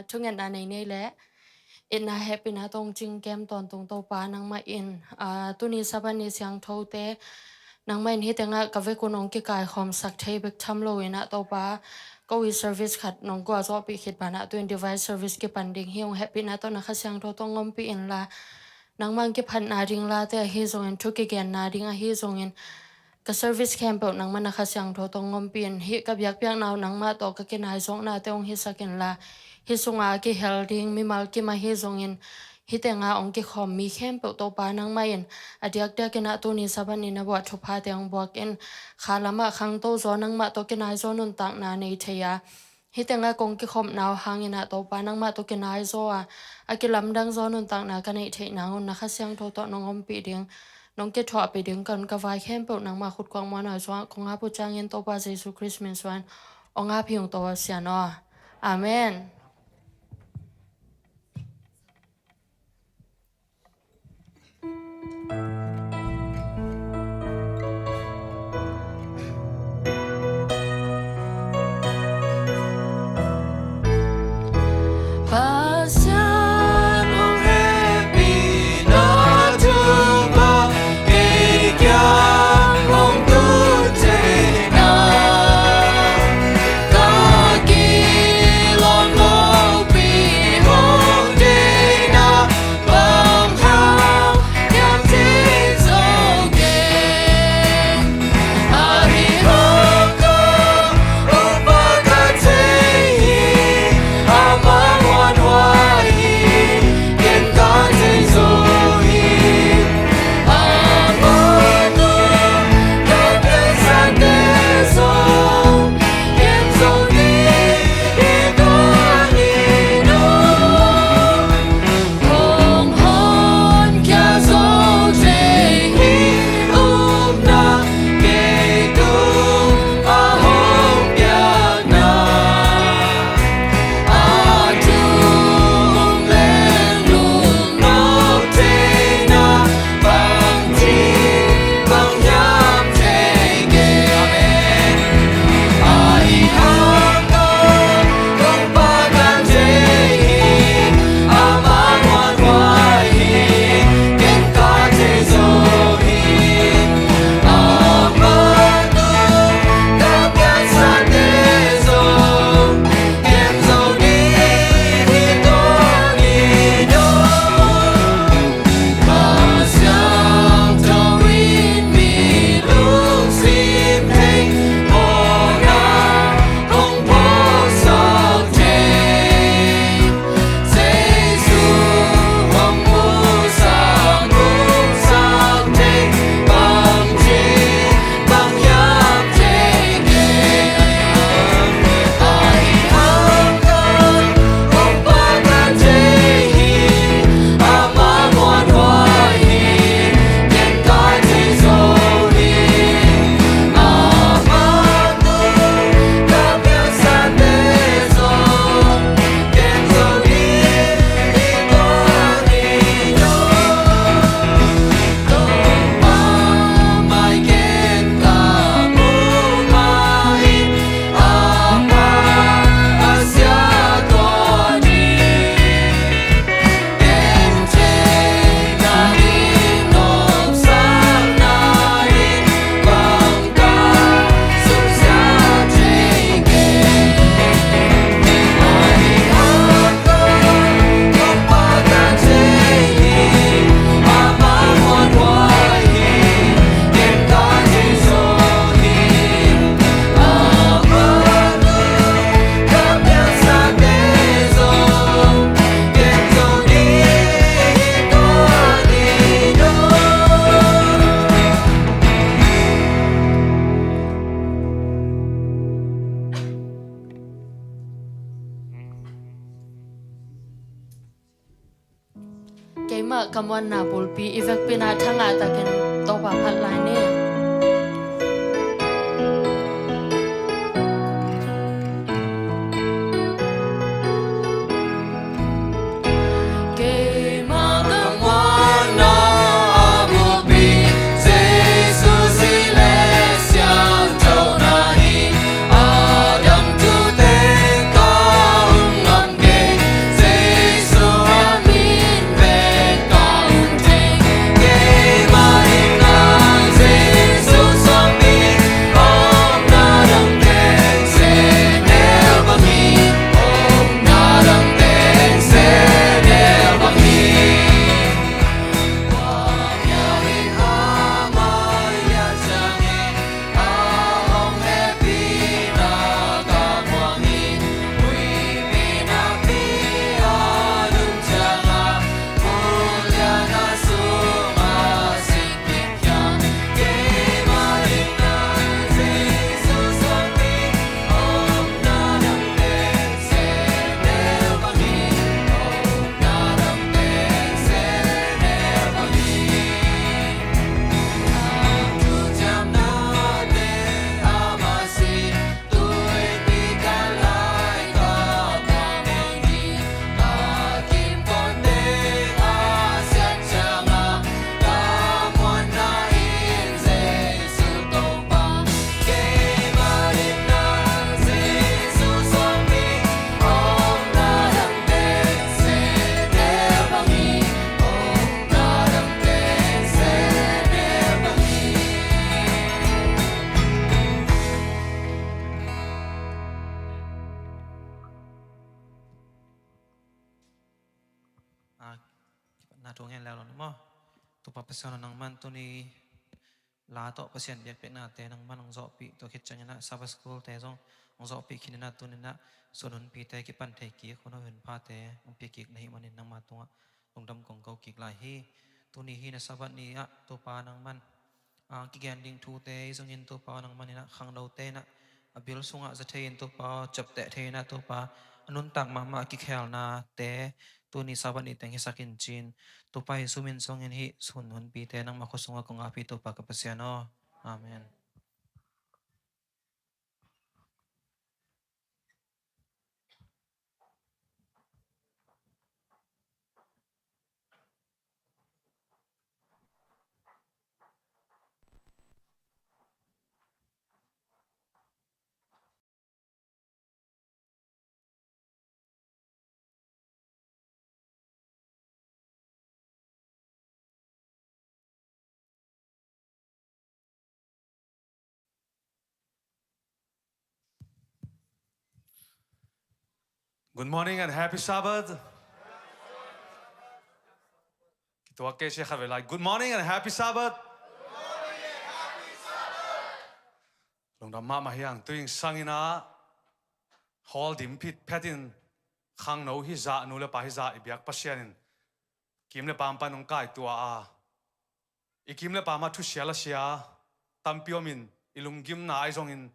ช่วงนั้นในนี้แหละอินน่าแฮปปี้นะตรงจริงแกมตอนตรงโตปานังมาอินตุนี้สับนี้เสียงโทเตนังไม่เห็นแต่งะกับเวกุนองกิกายคอมสักเทเบกทำโลยนะโตปาก็วิเซอร์วิสขัดน้องก็จะไปคิดปานะตัวอินดีไวซ์เซอร์วิสกิปันดิ่งเฮียงแฮปปี้นะตอนนักเสียงโทตรงงอมปีอินละนังมันกิพันนาดิ่งละแต่เฮซงอินทุกกิแกนนาดิ่งเฮซงอินก็เซอร์วิสแคมเปิลนังมันนักเสียงโทตรงงอมปีอินเฮกับยักษ์ยักษ์นาวนังมาโตก็กินนายสงนาแต่องเฮสักินละฮิสงอากิเฮลดิ้งมีมาลกิมาฮิซงอินฮิเตงาองกิคอมมีเข้มเปิลโตปานังไม่อินอดียกเด็กนะตัวนี้สับนี้นะบวชทุพาเตียงบวกอินขาลมาขังโตจอนังมาโตกินายจอนุนตักนาในเทียฮิเตงากงกิคอมนาวหางอินะโตปานังมาโตกินายจออากิลำดังจอนุนตักนากันในเทียนาหุนนักเสียงโทโตน้องอมปีเดียงน้องเกถอไปเดียงกันกับไว้เข้มเปิลนังมาขุดกวางมาหน่อยจอคงอาปุจางอินโตปาเยซูคริสต์มินสวนองอาพิงโตเสียนออาเมนกำวันนาบุลปีอีเวกปีนาทั้งอาตะกันโตปาพัดลายเนี่ยHãy subscribe cho kênh Ghiền Mì Gõ để không bỏ lỡ นาทงเห็นแล้วหรอมั้งตัวปัปเสนนังมันตัวนี้ลาต่อเปอร์เซ็นต์เบียกเป็นนาเตนังมันองจอปีตัวคิดจังนะซับสกูลเตจงองจอปีคิดนาตัวนี้นะส่วนนั้นปีเตกิปันเทกิคนเอาเห็นพาเตองปีกิกในมันนังมาตัวลงดำกงเกากิกลายฮีตัวนี้ฮีนะซับนี้อะตัวปานังมันกิแกนดิ้งทูเตจงยินตัวปานังมันนี่นะขังดาวเตนะบิลสุงะจะเทยินตัวปาจับเตะเทนะตัวปาอนุนตักมากิเคลนาเตตัวนี้ซับนี้แต่งให้สักินจีนตัวไปสุมินทรงเห็นฮิสุนหุนปีเตนังมาคุสงะกงอาปีตัวปากกับเสียนออาเมน Good morning and happy Sabbath. Kita kasi like good morning and happy Sabbath. Long damma mahiyang tuing sangina hall dimpit petin khang no hi za nu le pa hi za ibyak pasianin kim le pam panong kai tua a ikim le pa ma thu sia la sia tampiomin ilungim na ai zongin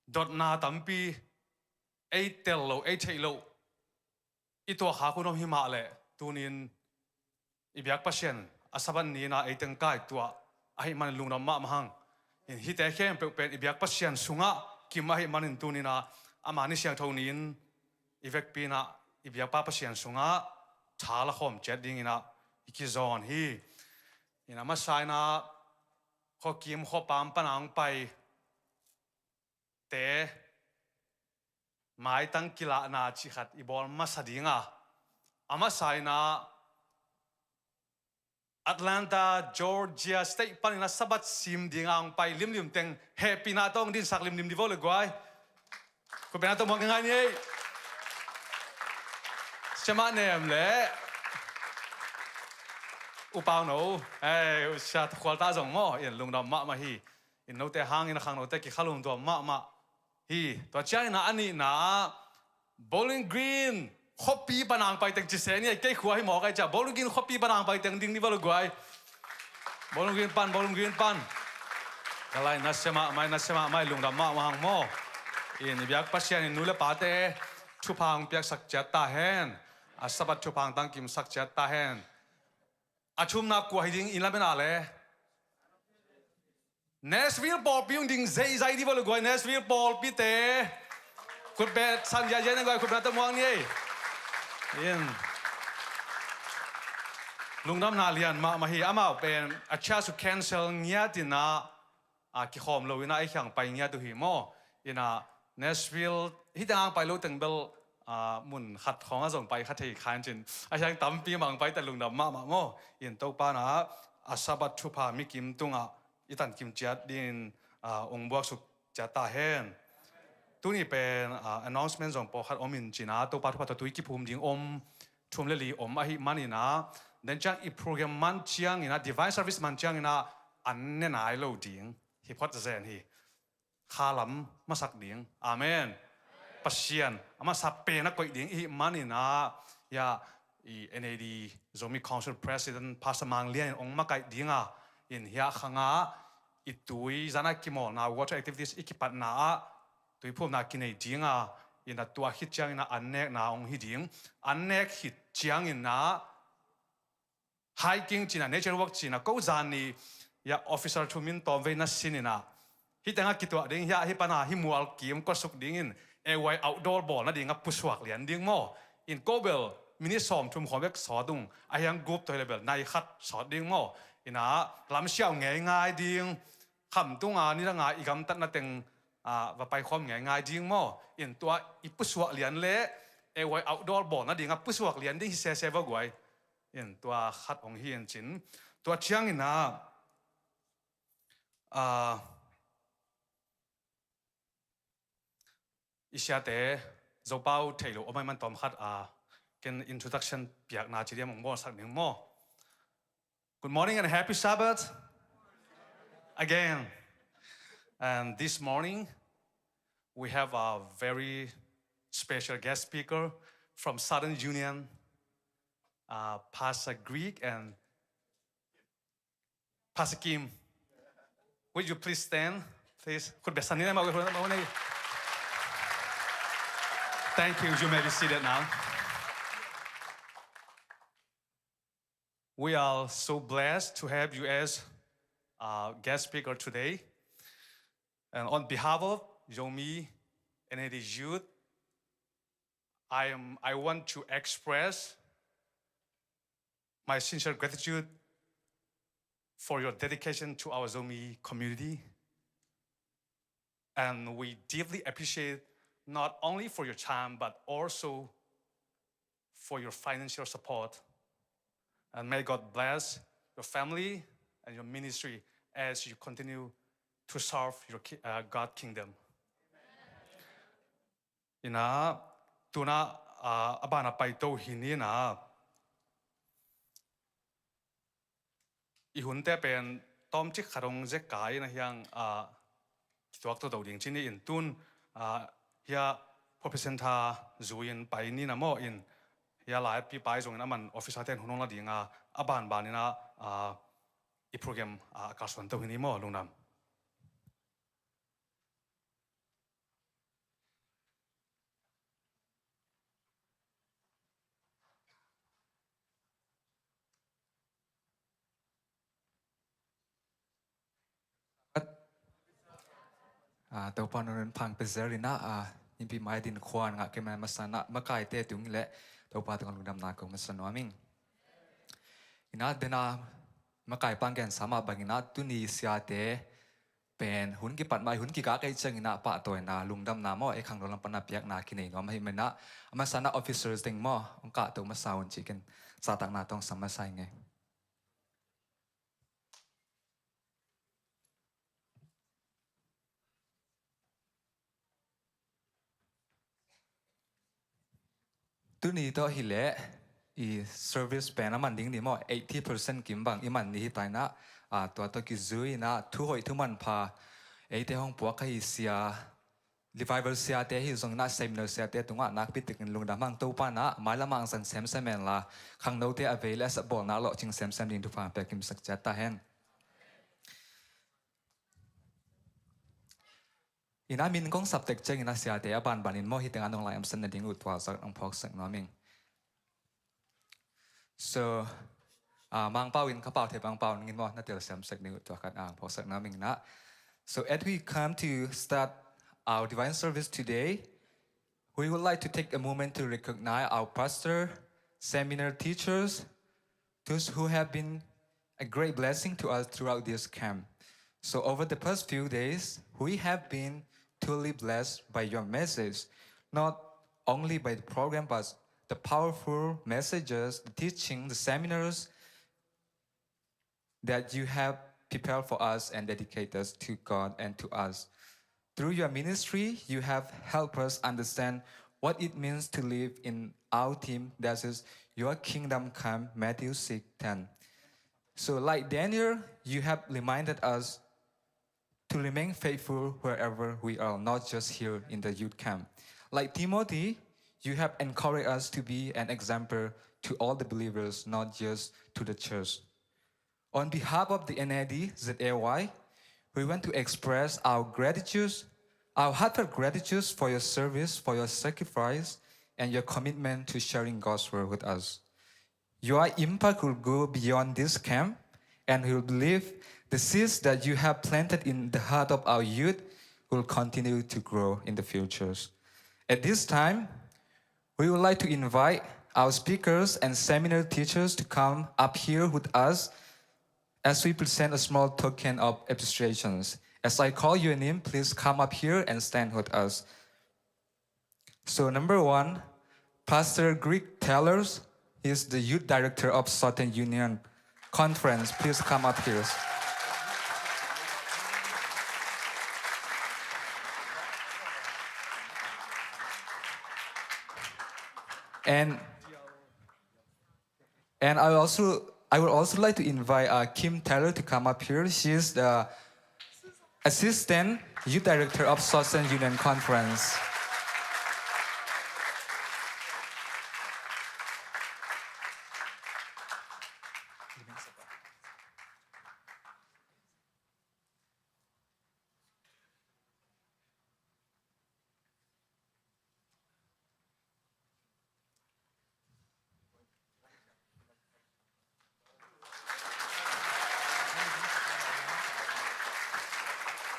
dot na tampi eight tello eight thelo ito kha kunom hi ma le tunin ibyak pasien asaban ni na eiteng kai tua ai man lungnam ma mahang in hi te khem pe pen ibyak pasien sunga kimahi manin tunina amani siang thonin ivek pina ibyak pa pasien sunga thala khom chetding ina ikizon hi ina masaina kho kim kho pam panang pai te mai tang kila na chi khat ibol masadinga amasaina Atlanta, Georgia State panina Sabbath sim dingang pai lim teng happy na tong din sak lim di vole guai ko bena to mo ngai ni chama nem le upao no sha khwal ta zong mo in lung dam ma hi in no te hang in khang no te ki khalum to ma hi to china ani na Bowling Green Copy panang pai teng chise ni kai khua hi mo kai cha Bowling Green copy panang pai teng ding ni balo guai Bowling Green pan kalai nasema mai lungdam ma wang mo in biak pasian in nule pate chupang piak sak chata hen asabat chupang tang kim sak chata hen achum na ko hiding in la bena le Nashville Paul piung ding zai di balo guai Nashville Paul pite kut bet san ya yen guai kut na tam wang ni Yen lungnam na lian ma hi ama pen a chance to cancel nya tina ki khom lo ina ai khang pai nya tu hi mo ina Nashville hi tang pai lo teng bel mun khat khong a zong pai khat thei khan chin a chang tam pi mang pai ta lungnam ma mo yin to pa na a sabat thu pha mi kim tunga itan kim chat din ong buak su chata hen tuนี่เป็น announcement ของพอขัดอมินจีน่าตัวปัจจุบันตัวตุยกิภูมิจริงทุ่มเลลีอาหิมันนี่นะเดินจากอีโปรแกรมมันเชียงนี่นะ divine service มันเชียงนี่นะอันเน้นายโลดิ่งฮิพอดเซนฮีข้าล้ำมาสักดิ่งอาเมนปัสเซียนมาสับเป็นนักก๋วยดิ่งอีมันนี่นะยาNAD Zomi Council President พาสมังเลียนองค์มาไก่ดิ่งอินเฮียขังอีตุยจานักกิโมนา water activities อีกิปัตนาตัวพวกนักกินไอ้จิงอินตัวฮิตจังอินอันเนกนาองฮิดิงอันเนกฮิตจังอินhiking จีน่ะ nature walk จีน่ะก็จานนี่ยา officer ทุมินตอมเวนัสซินินะฮิตงกิตัวดิ่งยาฮิปนาฮิมัวกิมก็สุกดิ่งอินไว้ outdoor ball นั่นดิ่งผู้สวักเลียนดิ่งโมอินโกเบลมินิสอมทุ่มหัวเบกสอดุงไอ้ยังกรุ๊ปตัวเลเบลนายขัดสอดิ่งโมอินะลำเชี่ยวง่ายดิ่งคำตุงนี่ละง่ายอีกคำตัดนั่นเต็งว่าไปความง่ายจริงมั้งอินตัวอีผู้สวกเลียนเละไว้ outdoor ball นั่นดิ่งผู้สวกเลียนดิ่งเสียว่าไว้อินตัวขัดองเฮียนจินตัวเชียงอินะอิเชียเตะจะเป้าเทโลไม่มันตอมขัด Can introduction piak na chiriam ang mo sak ning mo. Good morning and happy Sabbath again. And this morning we have a very special guest speaker from Southern Union, Pastor Greek and Pastor Kim. Would you please stand, please? Thank you. You may be seated now. We are so blessed to have you as guest speaker today. And on behalf of Zomi and his youth, I want to express my sincere gratitude for your dedication to our Zomi community. And we deeply appreciate not only for your time, but also for your financial support. And may God bless your family and your ministry as you continue to serve your God kingdom. Ina tuna abana paito hini na ihunte pen tom chik kharong je kai na hyang tuak to ding chini in tun hia profesenta zuin pai ni na mo in hia lai pi pai zong na man officer ten hunong la dinga aban ba ni na I program ka son to hini mo lungnam. tàu pan nó phang pezerina in pi mai din khuan ngạ cái mà masana makai te tung le tàu pa tung lungdam na ko masano aming ina dena makai panggen sama bangina tuni sia te pen hun ki pat mai hun ki ka kai chang ina pa toy na lungdam na mo e khang rolam pana piak na ki nei no mai mena masana officers ding mo ka to masaun chicken sa tak na tong samasai nge tuni to hile I service pen aman ding ni mo 80% kim bang iman ni tai na to ki zui na thu hoi thu man pha e te hong puak kai sia revival sia te hi zong na seminar sia te tunga nak pi tik lung da mang to pa na mala mang san sem semen la khang no te avail as bol na lo ching sem sem ding tu fa pe kim sak cha ta hen ina min kong subject cheng ina sia te aban banin mo hi teng anong lai am san na ding ut wa sak ang phok sak no ming so mang pau in kapau te mang pau ngin mo na tel sem sak ding ut wa kan ang phok sak na ming na so as we come to start our divine service today, we would like to take a moment to recognize our pastor, seminar teachers, those who have been a great blessing to us throughout this camp. So over the past few days, we have been truly blessed by your message, not only by the program, but the powerful messages, the teaching, the seminars that you have prepared for us and dedicate us to God and to us. Through your ministry, you have helped us understand what it means to live in our theme, that is, your kingdom come, Matthew 6:10. So like Daniel, you have reminded us to remain faithful wherever we are, not just here in the youth camp. Like Timothy, you have encouraged us to be an example to all the believers, not just to the church. On behalf of the NAD ZAY, we want to express our gratitude, our heartfelt gratitude for your service, for your sacrifice, and your commitment to sharing God's word with us. Your impact will go beyond this camp, and we believe the seeds that you have planted in the heart of our youth will continue to grow in the futures. At this time, we would like to invite our speakers and seminar teachers to come up here with us as we present a small token of appreciations. As I call your name, please come up here and stand with us. So number one, Pastor Greek Tellers is the youth director of Southern Union Conference. Please come up here. And And I would also like to invite Kim Taylor to come up here. She is the Assistant Youth Director of Southern Union Conference.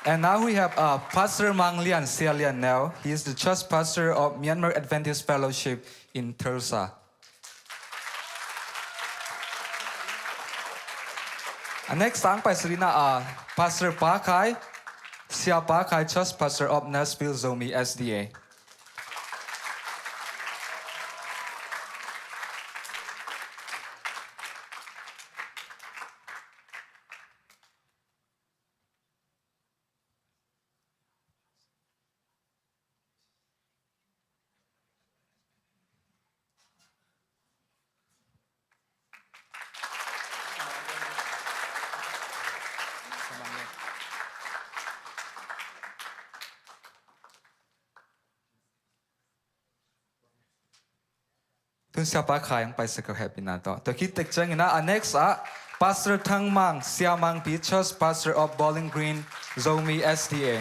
And now we have Pastor Mang Lian Sia Lian now. He is the church pastor of Myanmar Adventist Fellowship in Tulsa. And next sang by Serena Pastor Pa Kai, Sia Pa Kai, church pastor of Nashville Zomi SDA. Tun siapa kaya yang pai sekal happy na to. To kita cengin na next Pastor Thang Mang Sia Mang Church pastor of Bowling Green Zomi SDA.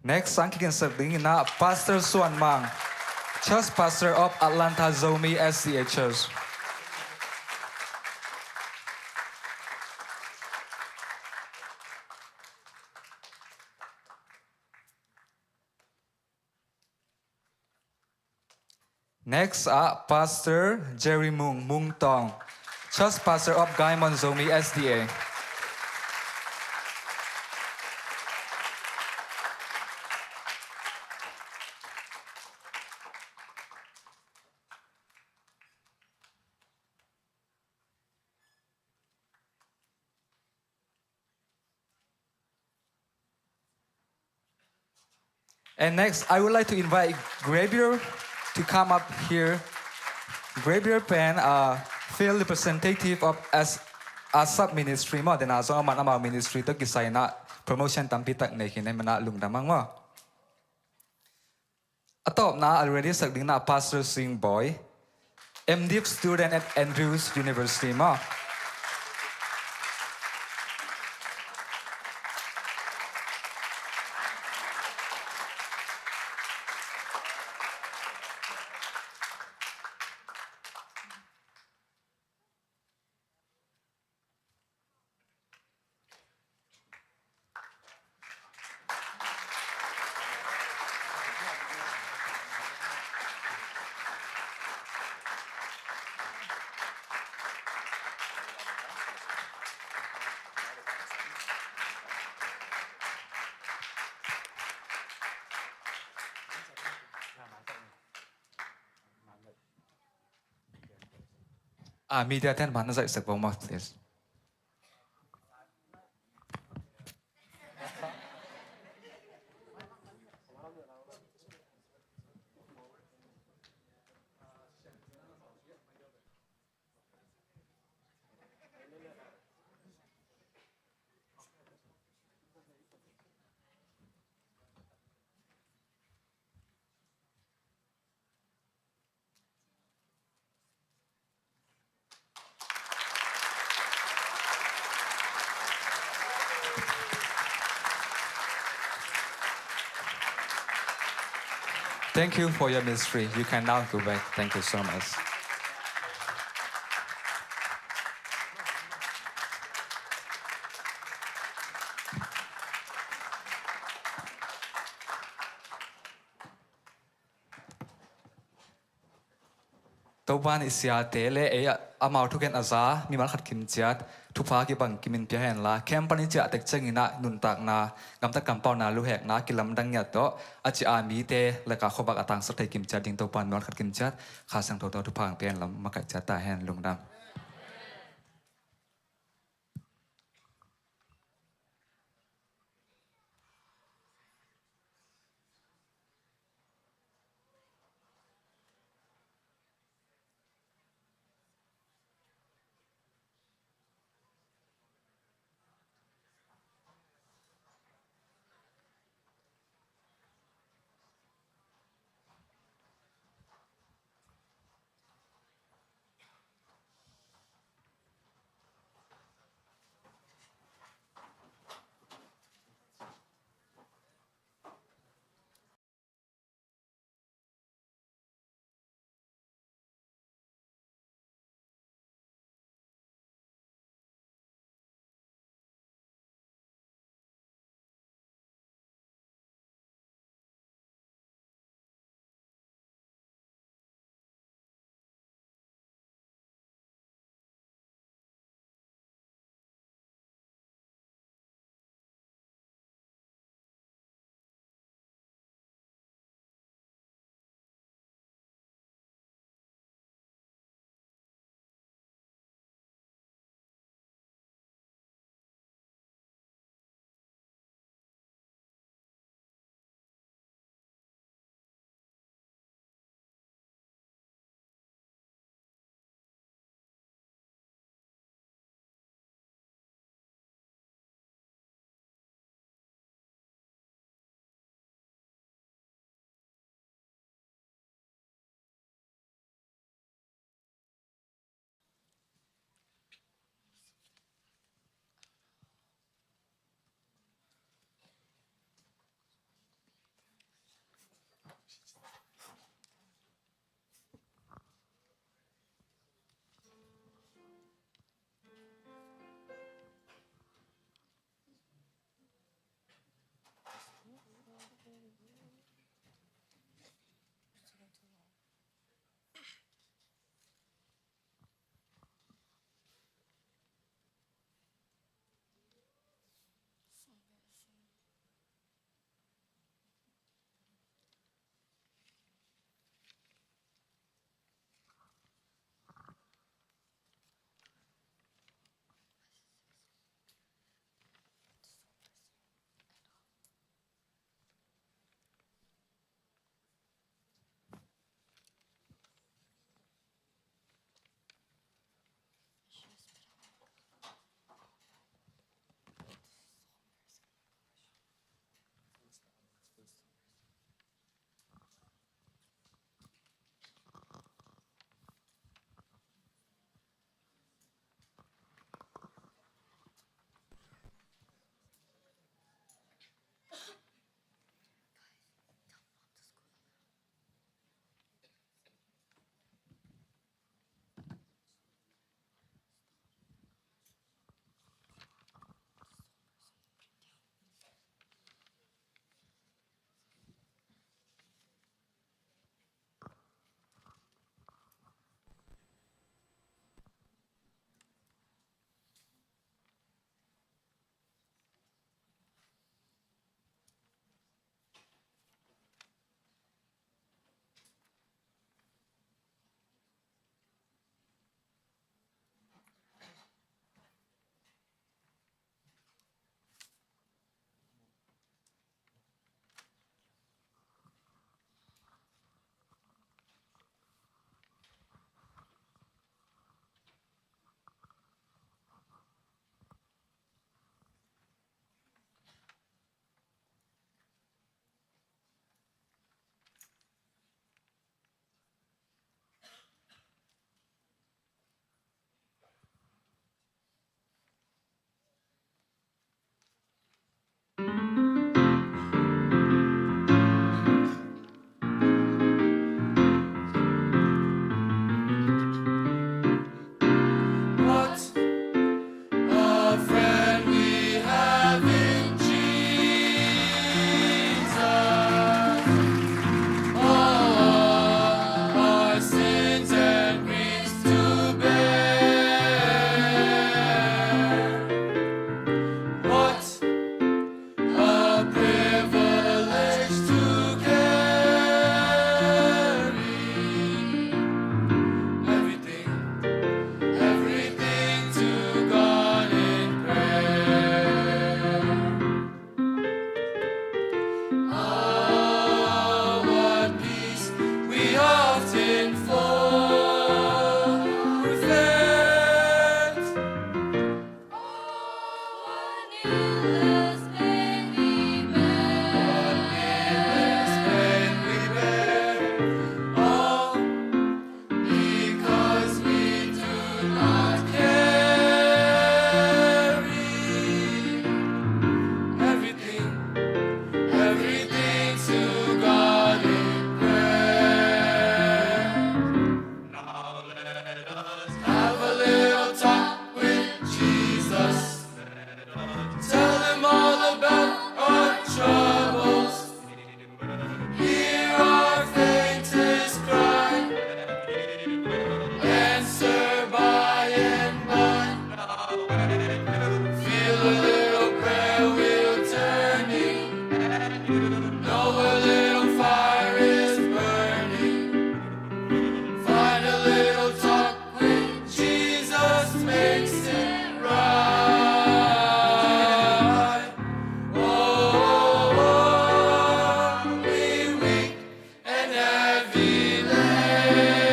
Next sang kita sebingin na Pastor Suan Mang, church pastor of Atlanta Zomi SDA Church. Next Pastor Jerry Mung Tong, church pastor of Gaimon Zomi SDA. And next, I would like to invite Gravier to come up here. Gravier Pen, field representative of sub ministry mo. Then also aman ama ministry to kisay na promotion tampitak na kinay manalung damang mo. Atop na already sagding na Pastor Sing Boy, MDiv student at Andrews University mo. Media ten mana saya sebut maaf please. Thank you for your ministry. You can now go back. Thank you so much. ตัววันอิสยาเตเลอามาทุกเกนอาซามีมันขัดขิมจัดทุพากิบังกิมินเปียเห็นละเข้มปนิจเตกเจงินะนุนตักนากำตะกำเปานาลูแหกนากิลำดังยัดโตอาจจะอามีเตและกาขบักอตังสเตกิมจัดดิงตัววันมันขัดขิมจัดข้าสังตัวทุพางเปลี่ยนลำมากัดจัดตาแหนลงดำ Have a little talk with Jesus. Tell him all about our troubles. Hear our faintest cry. Answer by and by. Feel a little prayer wheel turning. Know a little fire is burning. Find a little talk with Jesus makes it right. Oh, we weak and heavy laden,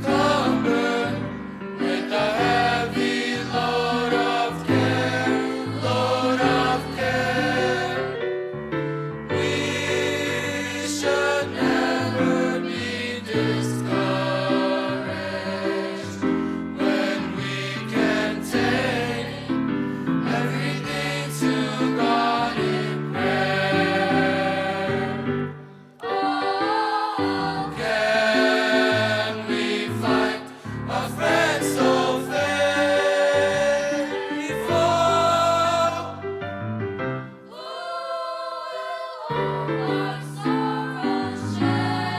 cumbered with a heavy load of care, load of care. We should never be discouraged when we can take everything to God in prayer. Oh, can we find a friend so faithful?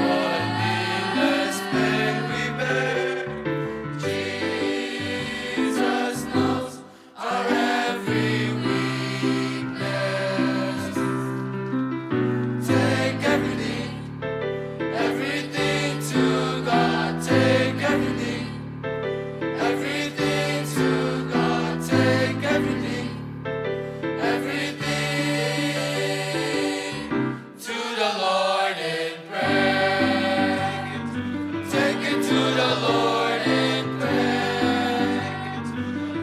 What needless pain we bear. Jesus knows our every weakness. Take everything, everything to God. Take everything, everything to God. Take everything, everything to the Lord in prayer. Take it to the Lord in prayer.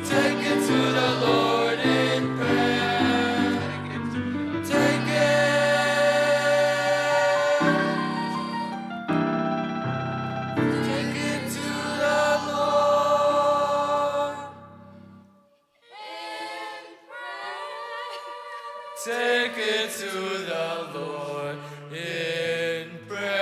Take it to the Lord in prayer. Take it. Take it to the Lord in prayer. Take it to the Lord in prayer.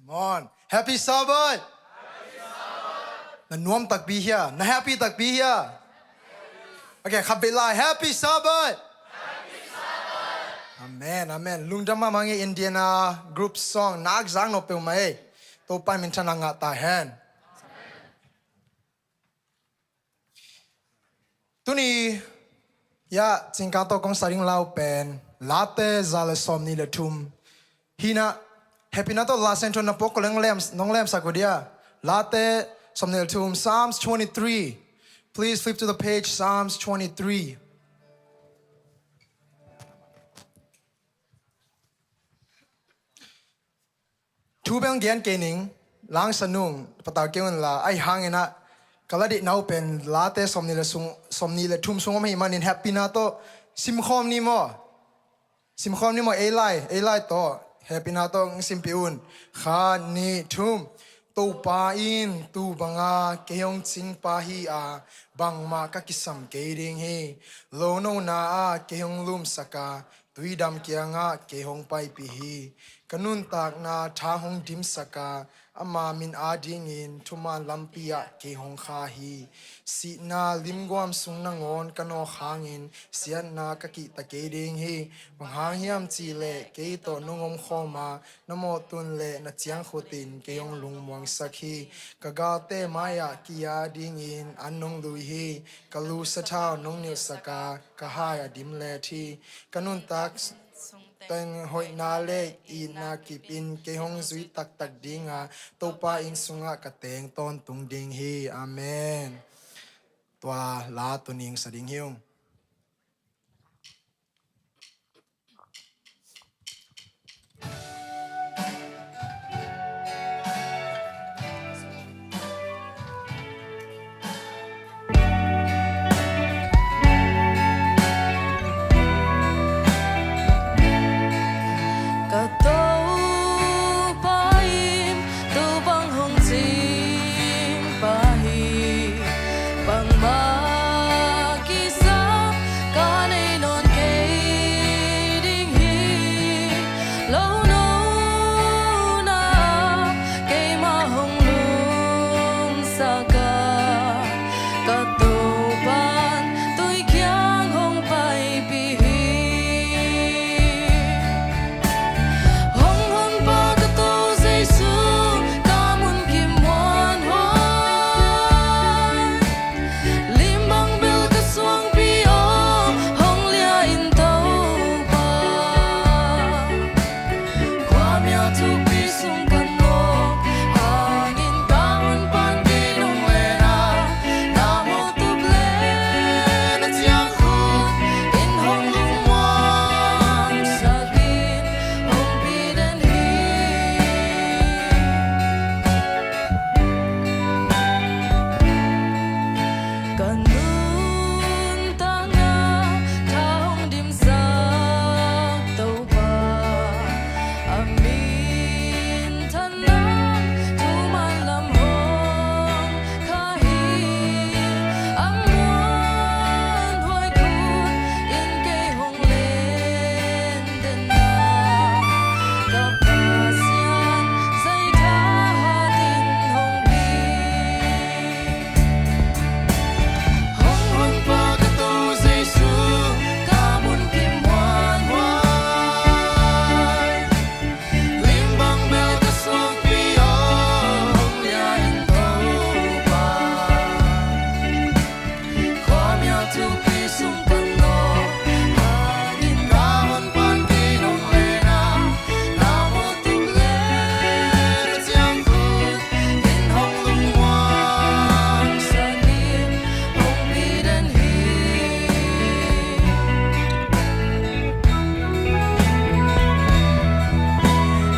Come on. Happy Sabbath. Na nuam tak bi here. Na happy tak bi here. Okay, kabila. Happy Sabbath. Amen, amen. Lungdama mangi Indiana group song. Nak zang no pe mai. To pa min chana nga ta hen. Tuni ya singkato kong saring lau pen. Late zale somni le tum. Hina happy na to last entro na poko nong lem sakodia. Late somni le tum. Psalms 23. Please flip to the page. Psalms 23. Tu bang gian kening lang sanung pataw keun la ay hangena kaladi nau pen late somni le tum sungom hi manin happy na to simkhom ni mo elai to happy na to simpiun kha ni tum to pa in tu banga keong ching pa hi a bang ma ka kisam ke ding hi lo no na a keong lum saka tuidam kianga kehong pai pi hi kanun tak na tha hong dim saka ama min ading in thuma lampia ke hong kha hi si na limgwam sung na ngon kano khangin sian na ka ki ta ke ding hi bang hang hiam chi le ke to nungom khoma namo tun le na chiang khotin ke yong lung muang sakhi kaga te maya kia ding in anong lui hi kalu sa thao nong niu saka ka ha ya dim le thi kanun tak teng hoi na le I na kipin ke hong zui tak tak dinga topa in sunga ka teng ton tung ding hi amen tua la tuning sa ding hiung Cả tâu ba im tâu băng hồng chim ba hi băng ma kỳ sa ca này non kê đinh hi lâu nâu na kê ma hồng lung sa cả tâu ban tôi kiang hồng bay bi hong hong ba ka to Giêsu ca mun kim wan hoan lim bang bel ka suang pi o hong lia in tàu ba qua mia tu pi sung kan no hangin kaon pan pi nong le na mo tu ble na chiang khut in hong lung wan sakin hong pi den hi kanun tanga thong dim sak tàu ba amin than nam thu man lam hong kha hi ang muan hoi khut in ke hong len den na ka pa sian sai tha tin hong bi hong hong pa ka to Giêsu ca mun kim wan hoan lim bang bel ka suang pi o hong lia in tàu ba qua mia tu pi sung kan no hangin kaon pan pi nong le na mo tu le na chiang khut in hong lung wan sakin hong pi den hi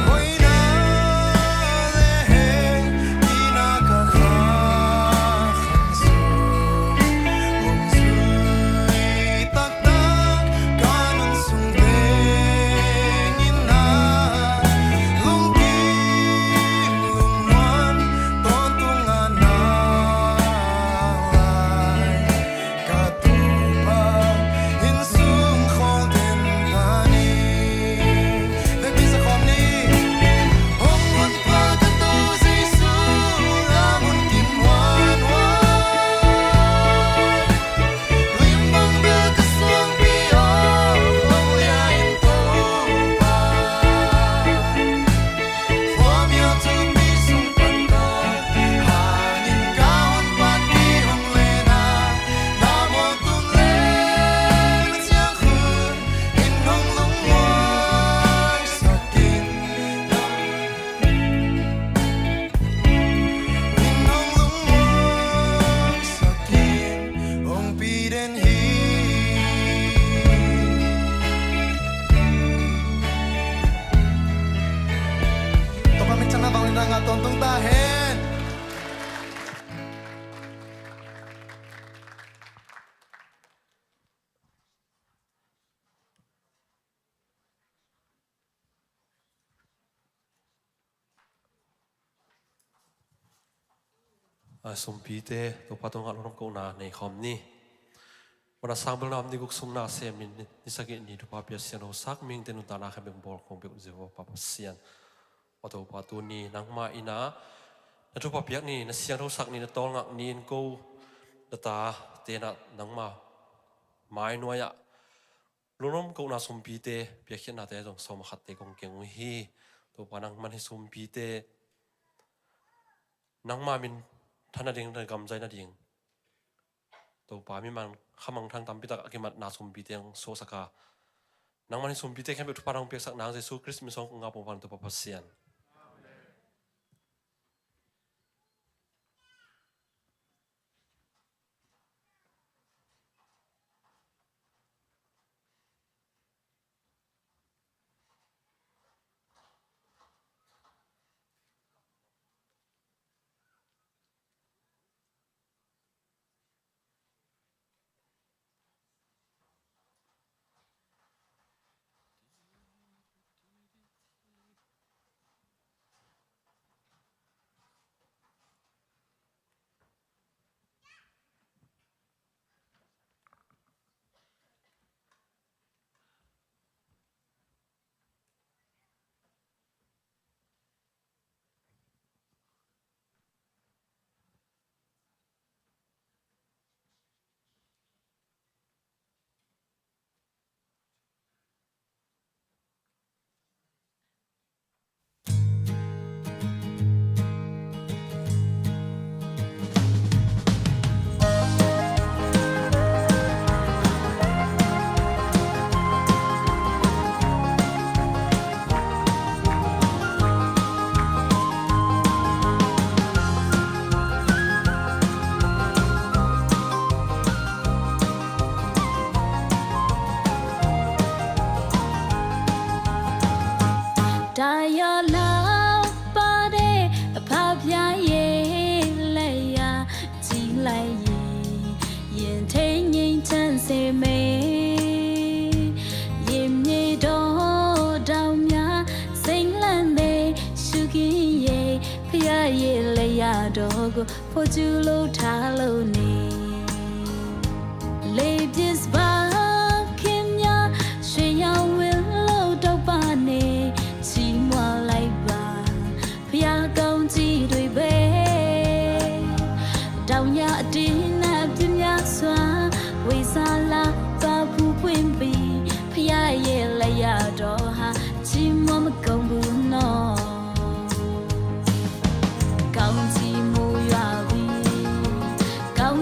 hoi na le he ki na ka kha khan su hong zui tak tak kanon sung deng in na lung kim lung nuan ton tung ana lai ka tu pa in sung khong den ta ni le bi sa khom ni hong mun pa ka to Giêsu la mun kim wan hoan lim bang bel ka suang pi o hong lia in tàu ba qua mia tu pi sung kan no hangin kaon pan pi hong le na mo tun le na chiang khut in hong lung wan sakin in hong lung wan sakin hong pi den hi to pa mit chana bang na nga ton tung ta hen sum pi te to pa tong along ko na nei khom ni วันสังเบลนามนิกุกสุงนาเซมินนิสกินีทุปาเปียเซียนโอสักมิงเตนุตานาเขมิงบอลคงเบลเจโอปาปเซียนอตัวปาตูนีนังมาอินาทุปาเปียนี่นเสียงโทสักนี่นตอลงักนีนกูดตาเตนะนังมาไม้นวยะลุนมกูนาสมปีเตเปียเขียนนาเตจงสมขัดเตกงเกงฮีตัวปานังมันให้สมปีเตนังมามินท่านนาดิงในกำใจนาดิงตัวปามิมันขมังทางตามพิตากิมัดนาสมปีเตงโซสกานังมันให้สมปีเตแค่เป็นทุพารังเปียกสักนางเยซูคริสต์มิสองงาปงพันตัวปาเซียนพอจูโลทาโลนีเลบิสบาคิมยาช่วยยาวิลโลดอกบานเนชีมัวไลบาพยากงจีด้วยเบดาวยาดีนับจิมยาสวาวิสาลาตาผู้เปลี่ยนปีพยาเยลยาดอฮาชีมัวมกงบุนอကောင်း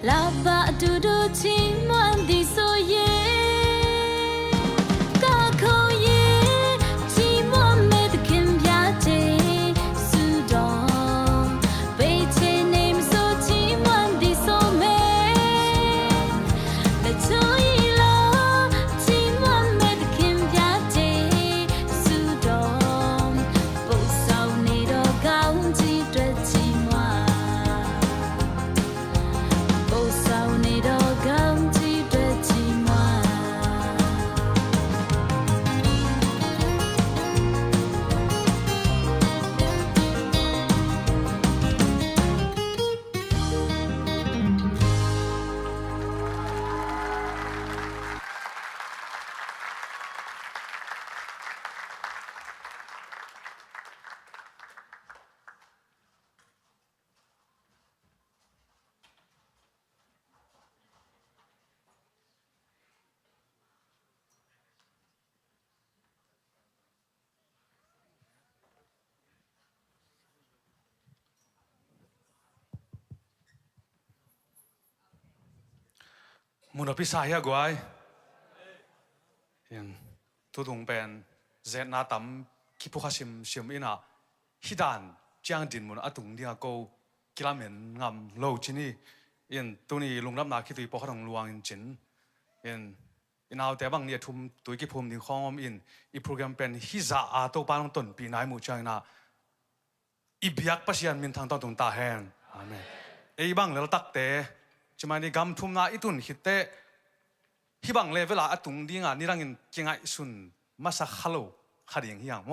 လာပါအတူတူချီးမွမ်းသည်ဆိုရင်ကခုံရင်ချီးမွမ်းမဲ့သခင်ပြခြင်းဆုတော်ဘေးချင်နေမဆိုချီးမွမ်းသည်ဆိုမဲ့လက်ချူရီလောချီးမွမ်းမဲ့သခင်ပြခြင်းဆုတော်ပို့ဆောင်နေတော့ကောင်းချီးတွေ့ချီးမွမ်းပို့ဆောင်နေတော့ကောင်းချီးတွေ့ချီးမွမ်း มุนพิสายกวยยังทุดงเป็นเจนนาตัมคิพุขชิมอินะฮิดานจางดินมุนอตุงเดียโกกิลาเมนงามโลจินียังตัวนี้ลงรับนาคิตุยปอกขนงลวงจินยังเอาแต่บางเนี่ยทุมตุยกิพุมนิ่งของอินอีโปรแกรมเป็นฮิซาอาโตปานต้นปีนายมูจังนะอีเบียกปัสยันมินทางตอนตรงตาแหงอาเมนไอ้บางเราตักเตะจะมาในกำทุมนาอิตุนฮิตเตฮิบังเลเวลาอตุงดีงานี่รังอินเก่งไอสุนมาสักฮัลโหลขัดยังเฮียงโม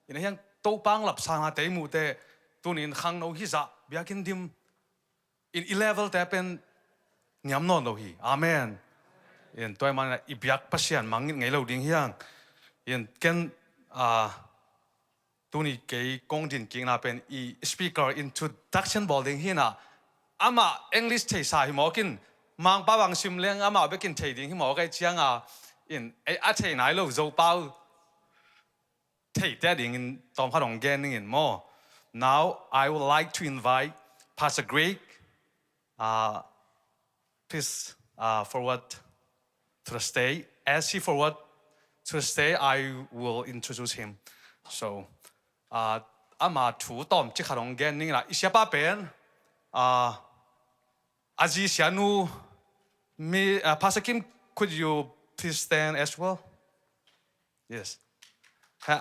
อินเฮียงโตปังหลับสางาเตมูเตตัวนี้ขังโนฮิซะเบียกินดิมอินอีเลเวลเตเป็นยามนอนโลฮีอาเมนอินตัวมันอีเบียกปัสยันมังอินไงเราดิ้งเฮียงอินเกนตัวนี้เกี่ยกงดินเก่งนาเป็นอีสปีกเกอร์อินทูดักชันบอลดิ้งเฮียนะอามาอังกฤษเทสายหมอกินมังป้าวังชิมเลี้ยงอามาไปกินเทดิ้งที่หมอไก่เชียงอินไออาเทไหนเราโจเป้าเทแต่ดิ้งอินตอมขนมแกนนิ่งอินโม now I would like to invite Pastor Greg please forward to the stage as he forward to the stage I will introduce him so อามาถูตอมจิขนมแกนนิ่งละอิเชียป้าเป็นอาจีเสียนูมี Pastor Kim could you please stand as well yes ฮะ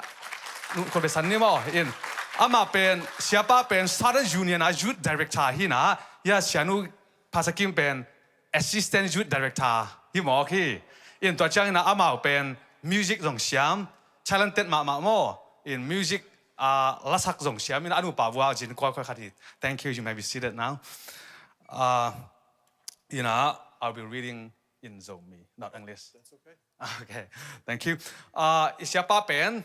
นุคนเป็นสันนี่มั้งอินอามาเป็นเสียป้าเป็น Southern Union Youth Director ที่นะยาเสียนู Pastor Kim เป็น Assistant Youth Director ที่หมอที่อินตัวจ้างนะอามาเป็น Music ส่งเสียง Talented มากๆมั้งอิน Music ลักษณะส่งเสียงมีอนุปาวาจินก้อยๆขัดที่ Thank you you may be seated now you know, I'll be reading in Zomi, not English. That's okay. Okay, thank you. Isiapa pen,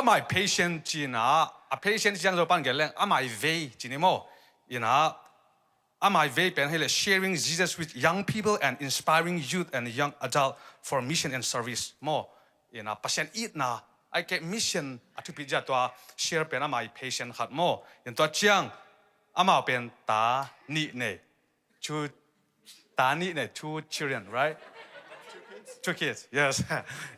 my patient Gina, a patient yang zo pan geleng, my way Ginimo, you know, my way pen hele sharing Jesus with young people and inspiring youth and young adult for mission and service. More, you know, patient eat na, I get mission to pija to share pen my patient hat more. In to chiang, my pen ta ni ne. Two children, right? 2 kids, yes.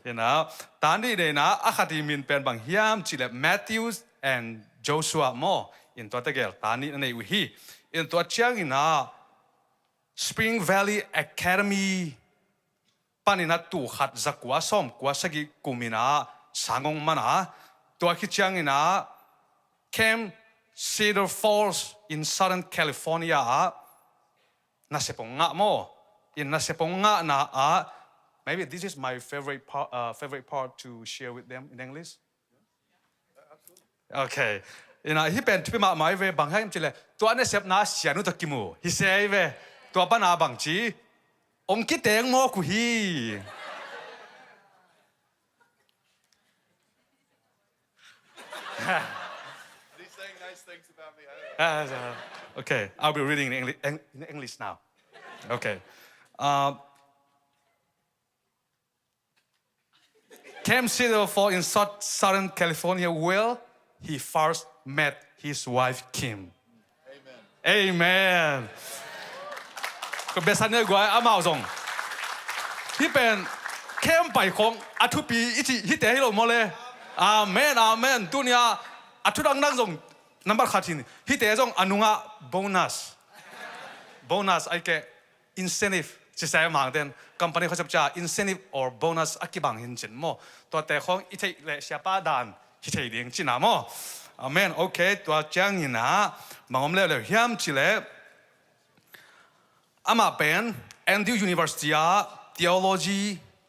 You know, Tani de na akati min pen bang hiam chile Matthews and Joshua mo in to tegel Tani ne uhi in to chiang ina Spring Valley Academy panina tu khat zakwa som kwa sagi kumina sangong mana to ki chiang ina Camp Cedar Falls in Southern California Naseponga mo in naseponga na maybe this is my favorite part to share with them in English. Okay, you know he pen to my way bang hai chile to nasep na sianu to kimu he say ve to pa na bang chi ong ki teng mo ku hi He's saying nice things about me. Okay, I'll be reading in English now. Okay. Camp Cedar Falls in Southern California where he first met his wife Kim. Amen. Amen. ก็เบสันเนกว่าอามาส่งที่เป็นเข้มไปของอัทุปีอิจิฮิเตฮิโลโมเลอาเมนอาเมนตุเนียอัทุดังนังส่งนับขัดทินฮิเตส่งอนุงะโบนัสไอ้แก incentive จะใช้มาเด่น company เขาจะ incentive or bonus อักกิบังหินจินโมตัวแต่ของอิจิเลเซียป้าดานฮิเตเดียงจินามโมอาเมนโอเคตัวเจ้าหินะบางอมเล่เลยฮิมจิเลอามาเป็น NDU University Theology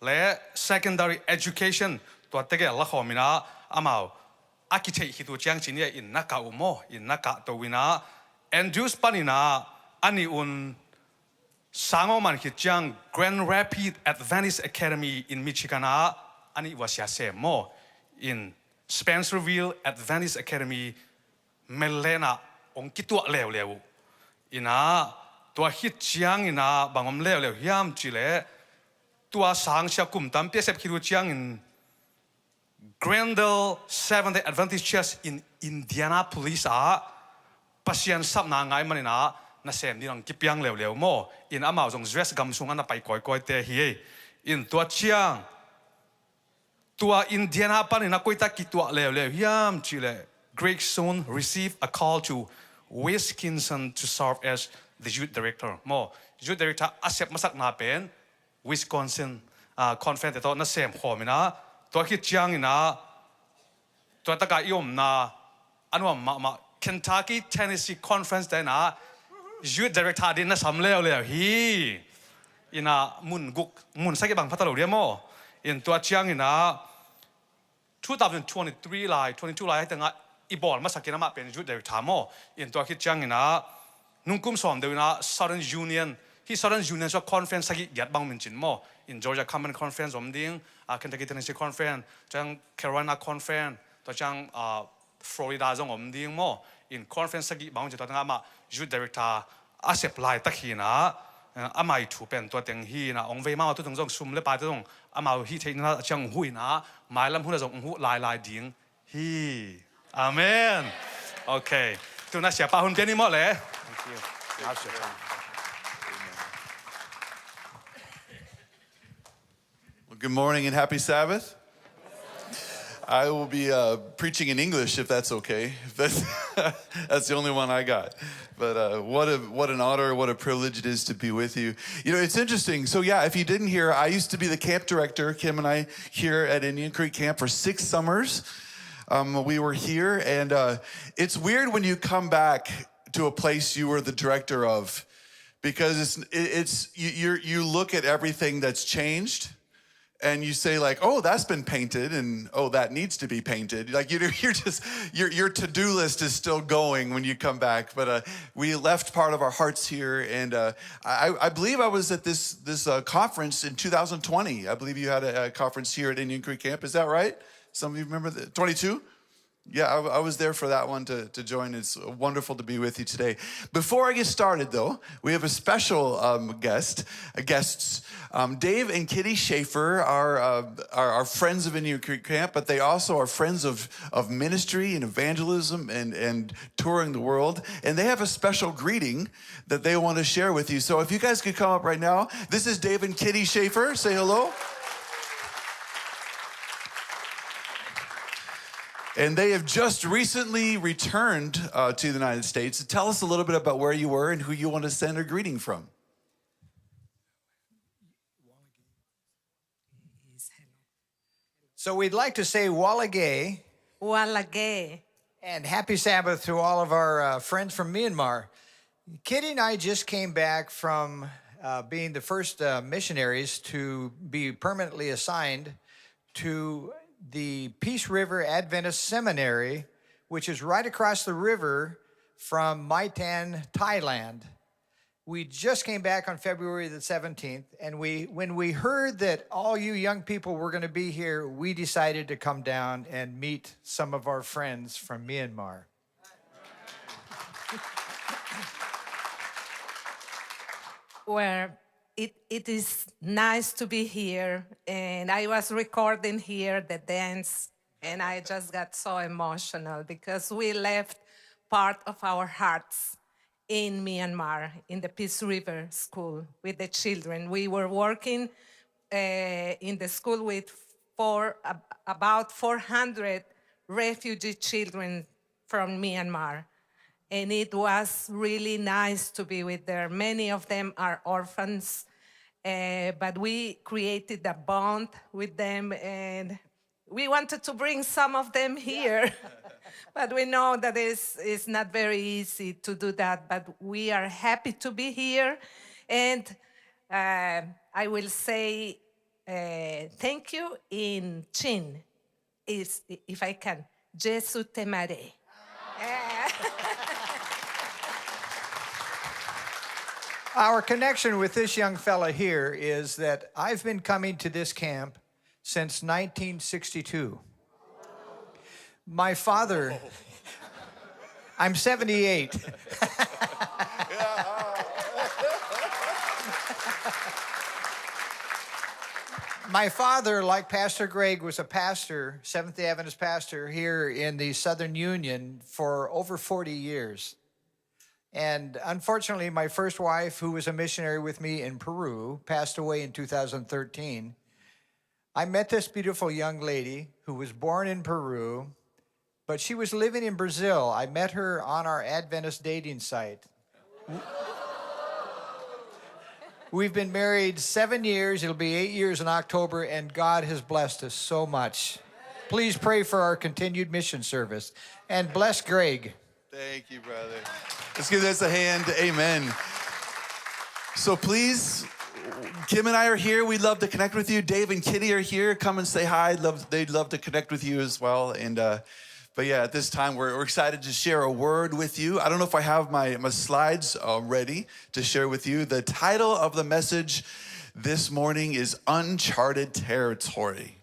และ Secondary Education ตัวเตะละข้อมินะอามาอากิเทฮิตุเจียงจินเนี่ยอินนักอุโมอินนักตัววินะ NDU สปานินะอันนี้อุนสังอมันคิดจัง Grand Rapids Adventist Academy in Michigan อันนี้ว่าเสียเสมโม in Spencerville Adventist Academy เมลเลนะองคิดตัวเลวอินะตัวคิดจังอินะบางอมเลวๆยามจิเลตัวสังเสียกุมตั้มเปียเสพคิดจัง in Grendel Seventh-day Adventist Church in Indianapolis ปัสยันสับนางไงมันนะน่าเสพนี่นังกิบยังเลวๆโมอินอามาส่ง dress กำสุงอันนั้นไปก่อยๆเตะเฮียอินตัวเชียงตัวอินเดียนาปันนี่นักกุยตะกิตัวเลวๆยามจิเล Greg soon received a call to Wisconsin to serve as the youth director โม youth director อาเสพมาสักนาเป็น Wisconsin conference แต่ตัวน่าเสพขอมินะตัวคิดจังนะตัวตะกายอมนะอันว่ามา Kentucky Tennessee Conference ได้นะ youth director ดินน่ะสำเร็จเลยฮีอินะมุนสักกี่บางพัฒนาเรียมโมอินตัวจังนะ2023 ลาย22 ลายให้ตั้งอีบอลมาสักกี่น้ำมาเป็น youth director โมอินตัวคิดจังนะนุ่งกุมสอมเดี๋ยวนะ Southern Union ที่ Southern Union ชอบ conference สักกี่ยัดบางมินจินโม in Georgia Common Conference ผมดิ้งKentucky Tennessee Conference จัง Carolina Conference ตัวจังFlorida จงผมดิ้งโม in conference สักกี่บางมินจินตัวตั้งมา youth director อาเซปไลน์ตะขีนะอามาถูเป็นตัวเต็งฮีนะองเวมาตัวตรงจงซุ่มเล็บไปตัวตรงอามาฮีเทนะจังหุยนะหมายลำพูนจงหุลายดิ้งฮีอาเมนโอเคตัวน่าเสียป้าหุ่นเปียนี่หมดเลย Thank you. Well, good morning and happy Sabbath. I will be preaching in English if that's okay. That's the only one I got. But what an honor, what a privilege it is to be with you. You know, it's interesting. So yeah, if you didn't hear, I used to be the camp director, Kim and I, here at Indian Creek Camp for 6 summers. We were here, and it's weird when you come back to a place you were the director of, because you look at everything that's changed. And you say like, oh, that's been painted, and oh, that needs to be painted. Like your to-do list is still going when you come back. But we left part of our hearts here, and I believe I was at this conference in 2020. I believe you had a conference here at Indian Creek Camp. Is that right? Some of you remember that? 22? Yeah, I was there for that one to join. It's wonderful to be with you today. Before I get started, though, we have a special guests. Dave and Kitty Schaefer are friends of Indian Creek Camp, but they also are friends of ministry and evangelism and touring the world. And they have a special greeting that they want to share with you. So if you guys could come up right now. This is Dave and Kitty Schaefer. Say hello. And they have just recently returned to the United States. Tell us a little bit about where you were and who you want to send a greeting from. So we'd like to say Walagay Walagay. and happy Sabbath to all of our friends from Myanmar. Kitty and I just came back from being the first missionaries to be permanently assigned to the Peace River Adventist Seminary, which is right across the river from Mai Tan, Thailand. We just came back on February the 17th, and when we heard that all you young people were going to be here, we decided to come down and meet some of our friends from Myanmar. Well, it is nice to be here, and I was recording here the dance, and I just got so emotional because we left part of our hearts in Myanmar, in the Peace River School with the children. We were working in the school with about 400 refugee children from Myanmar. And it was really nice to be with them. Many of them are orphans, but we created a bond with them, and we wanted to bring some of them here. But we know that it's not very easy to do that, but we are happy to be here. And I will say thank you in Chin, if I can. Jesu te mare. Our connection with this young fella here is that I've been coming to this camp since 1962. My father, I'm 78. My father, like Pastor Greg, was a pastor, Seventh-day Adventist pastor here in the Southern Union for over 40 years. And unfortunately, my first wife, who was a missionary with me in Peru, passed away in 2013. I met this beautiful young lady who was born in Peru, but she was living in Brazil. I met her on our Adventist dating site. We've been married 7 years. It'll be 8 years in October, and God has blessed us so much. Please pray for our continued mission service. And bless Greg. Thank you, brother. Let's give this a hand. Amen. So please, Kim and I are here. We'd love to connect with you. Dave and Kitty are here. Come and say hi. They'd love to connect with you as well. And but yeah, at this time, we're excited to share a word with you. I don't know if I have my slides ready to share with you. The title of the message this morning is Uncharted Territory.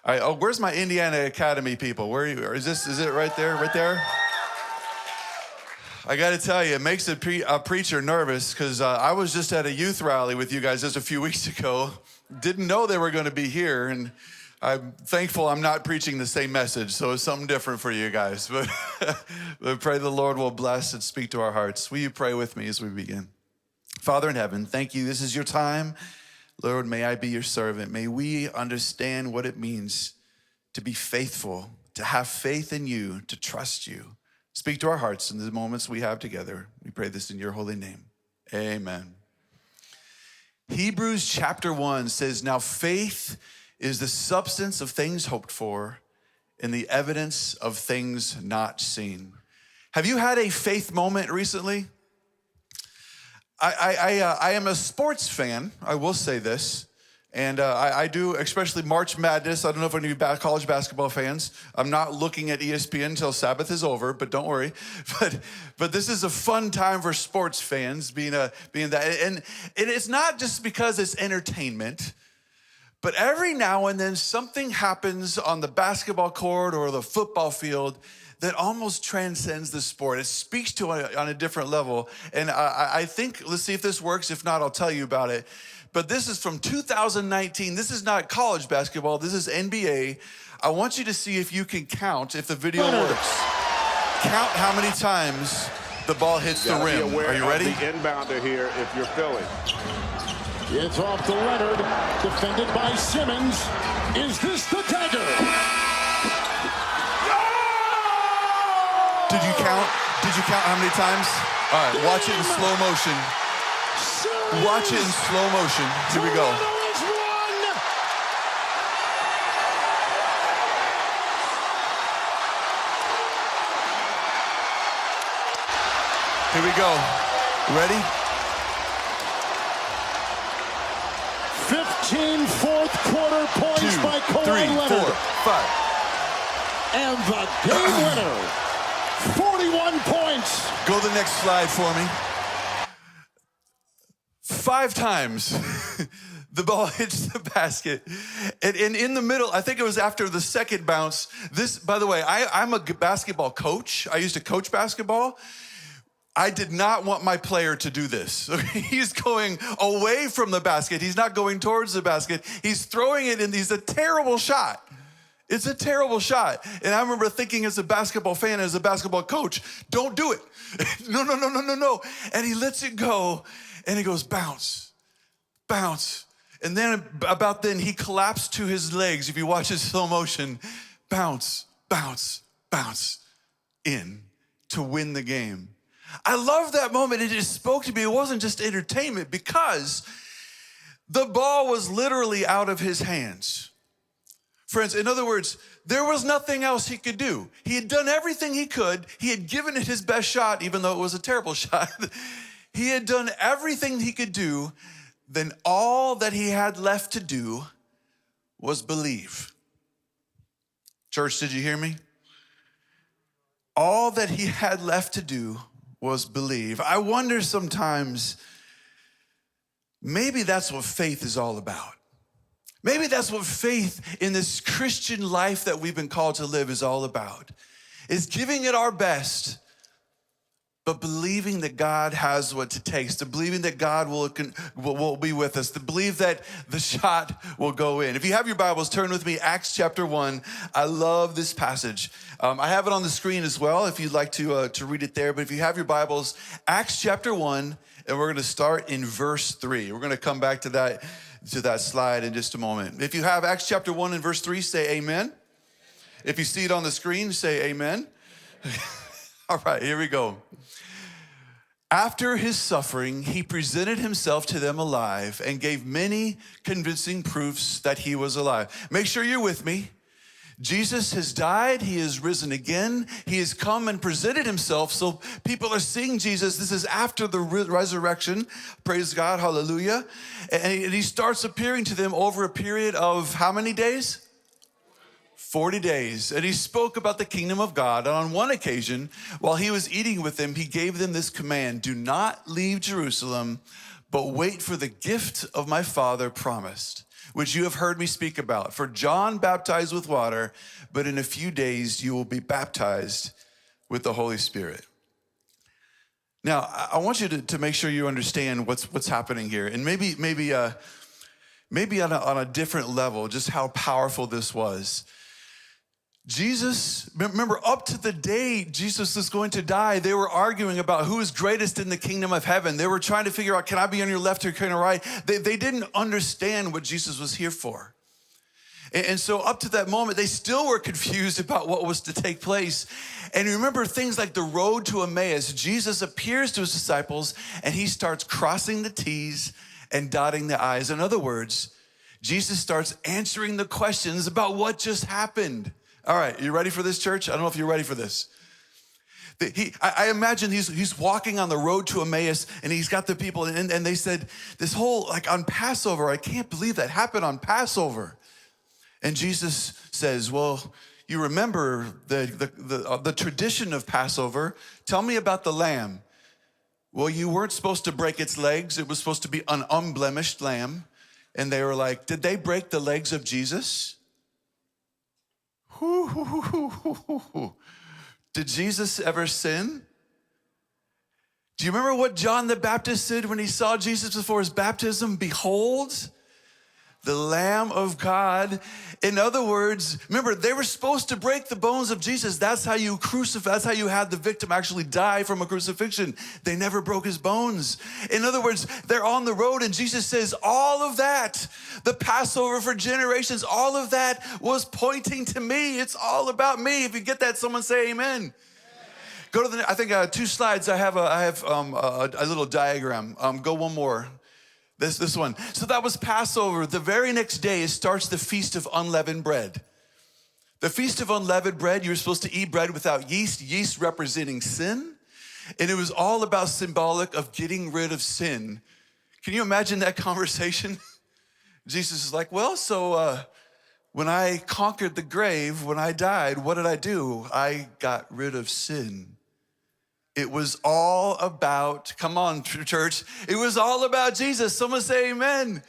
All right, where's my Indiana Academy people? Where are you? Is it right there? Right there? I got to tell you, it makes a preacher nervous because I was just at a youth rally with you guys just a few weeks ago. Didn't know they were going to be here, and I'm thankful I'm not preaching the same message, so it's something different for you guys. But pray the Lord will bless and speak to our hearts. Will you pray with me as we begin? Father in heaven, thank you. This is your time. Lord, may I be your servant. May we understand what it means to be faithful, to have faith in you, to trust you. Speak to our hearts in the moments we have together. We pray this in your holy name. Amen. Hebrews chapter 1 says, now faith is the substance of things hoped for and the evidence of things not seen. Have you had a faith moment recently? I am a sports fan, I will say this. And I do, especially March Madness. I don't know if any college basketball fans. I'm not looking at ESPN until Sabbath is over, but don't worry. But this is a fun time for sports fans, being that. And it's not just because it's entertainment, but every now and then something happens on the basketball court or the football field that almost transcends the sport. It speaks to it on a different level. And I think, let's see if this works. If not, I'll tell you about it. But this is from 2019. This is not college basketball. This is NBA. I want you to see if you can count, if the video works. Count how many times the ball hits the rim. Are you ready? The inbounder here if you're Philly. It's off to Leonard, defended by Simmons. Is this the dagger? Did you count? Did you count how many times? All right, watch it in slow motion. Watch it in slow motion. Here we go. Here we go. Ready? 15 fourth quarter points 2, by Kawhi 3, Leonard. 4, 5. And the game winner, 41 points. Go to the next slide for me. 5 times the ball hits the basket. And in the middle, I think it was after the second bounce. This, by the way, I'm a basketball coach. I used to coach basketball. I did not want my player to do this. He's going away from the basket. He's not going towards the basket. He's throwing it in. He's a terrible shot. It's a terrible shot. And I remember thinking as a basketball fan, as a basketball coach, don't do it. No. And he lets it go and he goes, bounce, bounce. And then about then he collapsed to his legs. If you watch his slow motion, bounce, bounce, bounce in to win the game. I love that moment. It just spoke to me. It wasn't just entertainment because the ball was literally out of his hands. Friends, in other words, there was nothing else he could do. He had done everything he could. He had given it his best shot, even though it was a terrible shot. He had done everything he could do. Then all that he had left to do was believe. Church, did you hear me? All that he had left to do was believe. I wonder sometimes, maybe that's what faith is all about. Maybe that's what faith in this Christian life that we've been called to live is all about. Is giving it our best, but believing that God has what it takes, to believing that God will be with us, to believe that the shot will go in. If you have your Bibles, turn with me, Acts chapter 1. I love this passage. I have it on the screen as well if you'd like to read it there. But if you have your Bibles, Acts chapter 1, and we're going to start in verse 3. We're going to come back to that slide in just a moment. If you have Acts chapter 1 and verse 3, say amen. If you see it on the screen, say amen. All right, here we go. After his suffering, he presented himself to them alive and gave many convincing proofs that he was alive. Make sure you're with me. Jesus has died. He has risen again. He has come and presented himself. So people are seeing Jesus. This is after the resurrection. Praise God. Hallelujah. And he starts appearing to them over a period of how many days? 40 days. And he spoke about the kingdom of God. And on one occasion, while he was eating with them, he gave them this command: do not leave Jerusalem, but wait for the gift of my Father promised, which you have heard me speak about. For John baptized with water, but in a few days you will be baptized with the Holy Spirit. Now, I want you to make sure you understand what's happening here. And maybe on a different level, just how powerful this was. Jesus, remember, up to the day Jesus was going to die, they were arguing about who is greatest in the kingdom of heaven. They were trying to figure out, can I be on your left or can I right? They didn't understand what Jesus was here for. And so up to that moment, they still were confused about what was to take place. And remember things like the road to Emmaus. Jesus appears to his disciples and he starts crossing the T's and dotting the I's. In other words, Jesus starts answering the questions about what just happened. All right, you ready for this, church? I don't know if you're ready for this. I imagine he's walking on the road to Emmaus and he's got the people and they said, this whole, like on Passover, I can't believe that happened on Passover. And Jesus says, well, you remember the tradition of Passover. Tell me about the lamb. Well, you weren't supposed to break its legs. It was supposed to be an unblemished lamb. And they were like, did they break the legs of Jesus? Did Jesus ever sin? Do you remember what John the Baptist said when he saw Jesus before his baptism? Behold, the Lamb of God. In other words, remember, they were supposed to break the bones of Jesus. That's how you crucify. That's how you had the victim actually die from a crucifixion. They never broke his bones. In other words, they're on the road and Jesus says, all of that, the Passover for generations, all of that was pointing to me. It's all about me. If you get that, someone say amen. Go to I think 2 slides. I have a little diagram. Go one more. This one. So that was Passover. The very next day, it starts the Feast of Unleavened Bread. The Feast of Unleavened Bread, you were supposed to eat bread without yeast, yeast representing sin. And it was all about symbolic of getting rid of sin. Can you imagine that conversation? Jesus is like, well, so when I conquered the grave, when I died, what did I do? I got rid of sin. It was all about, come on, church. It was all about Jesus. Someone say amen.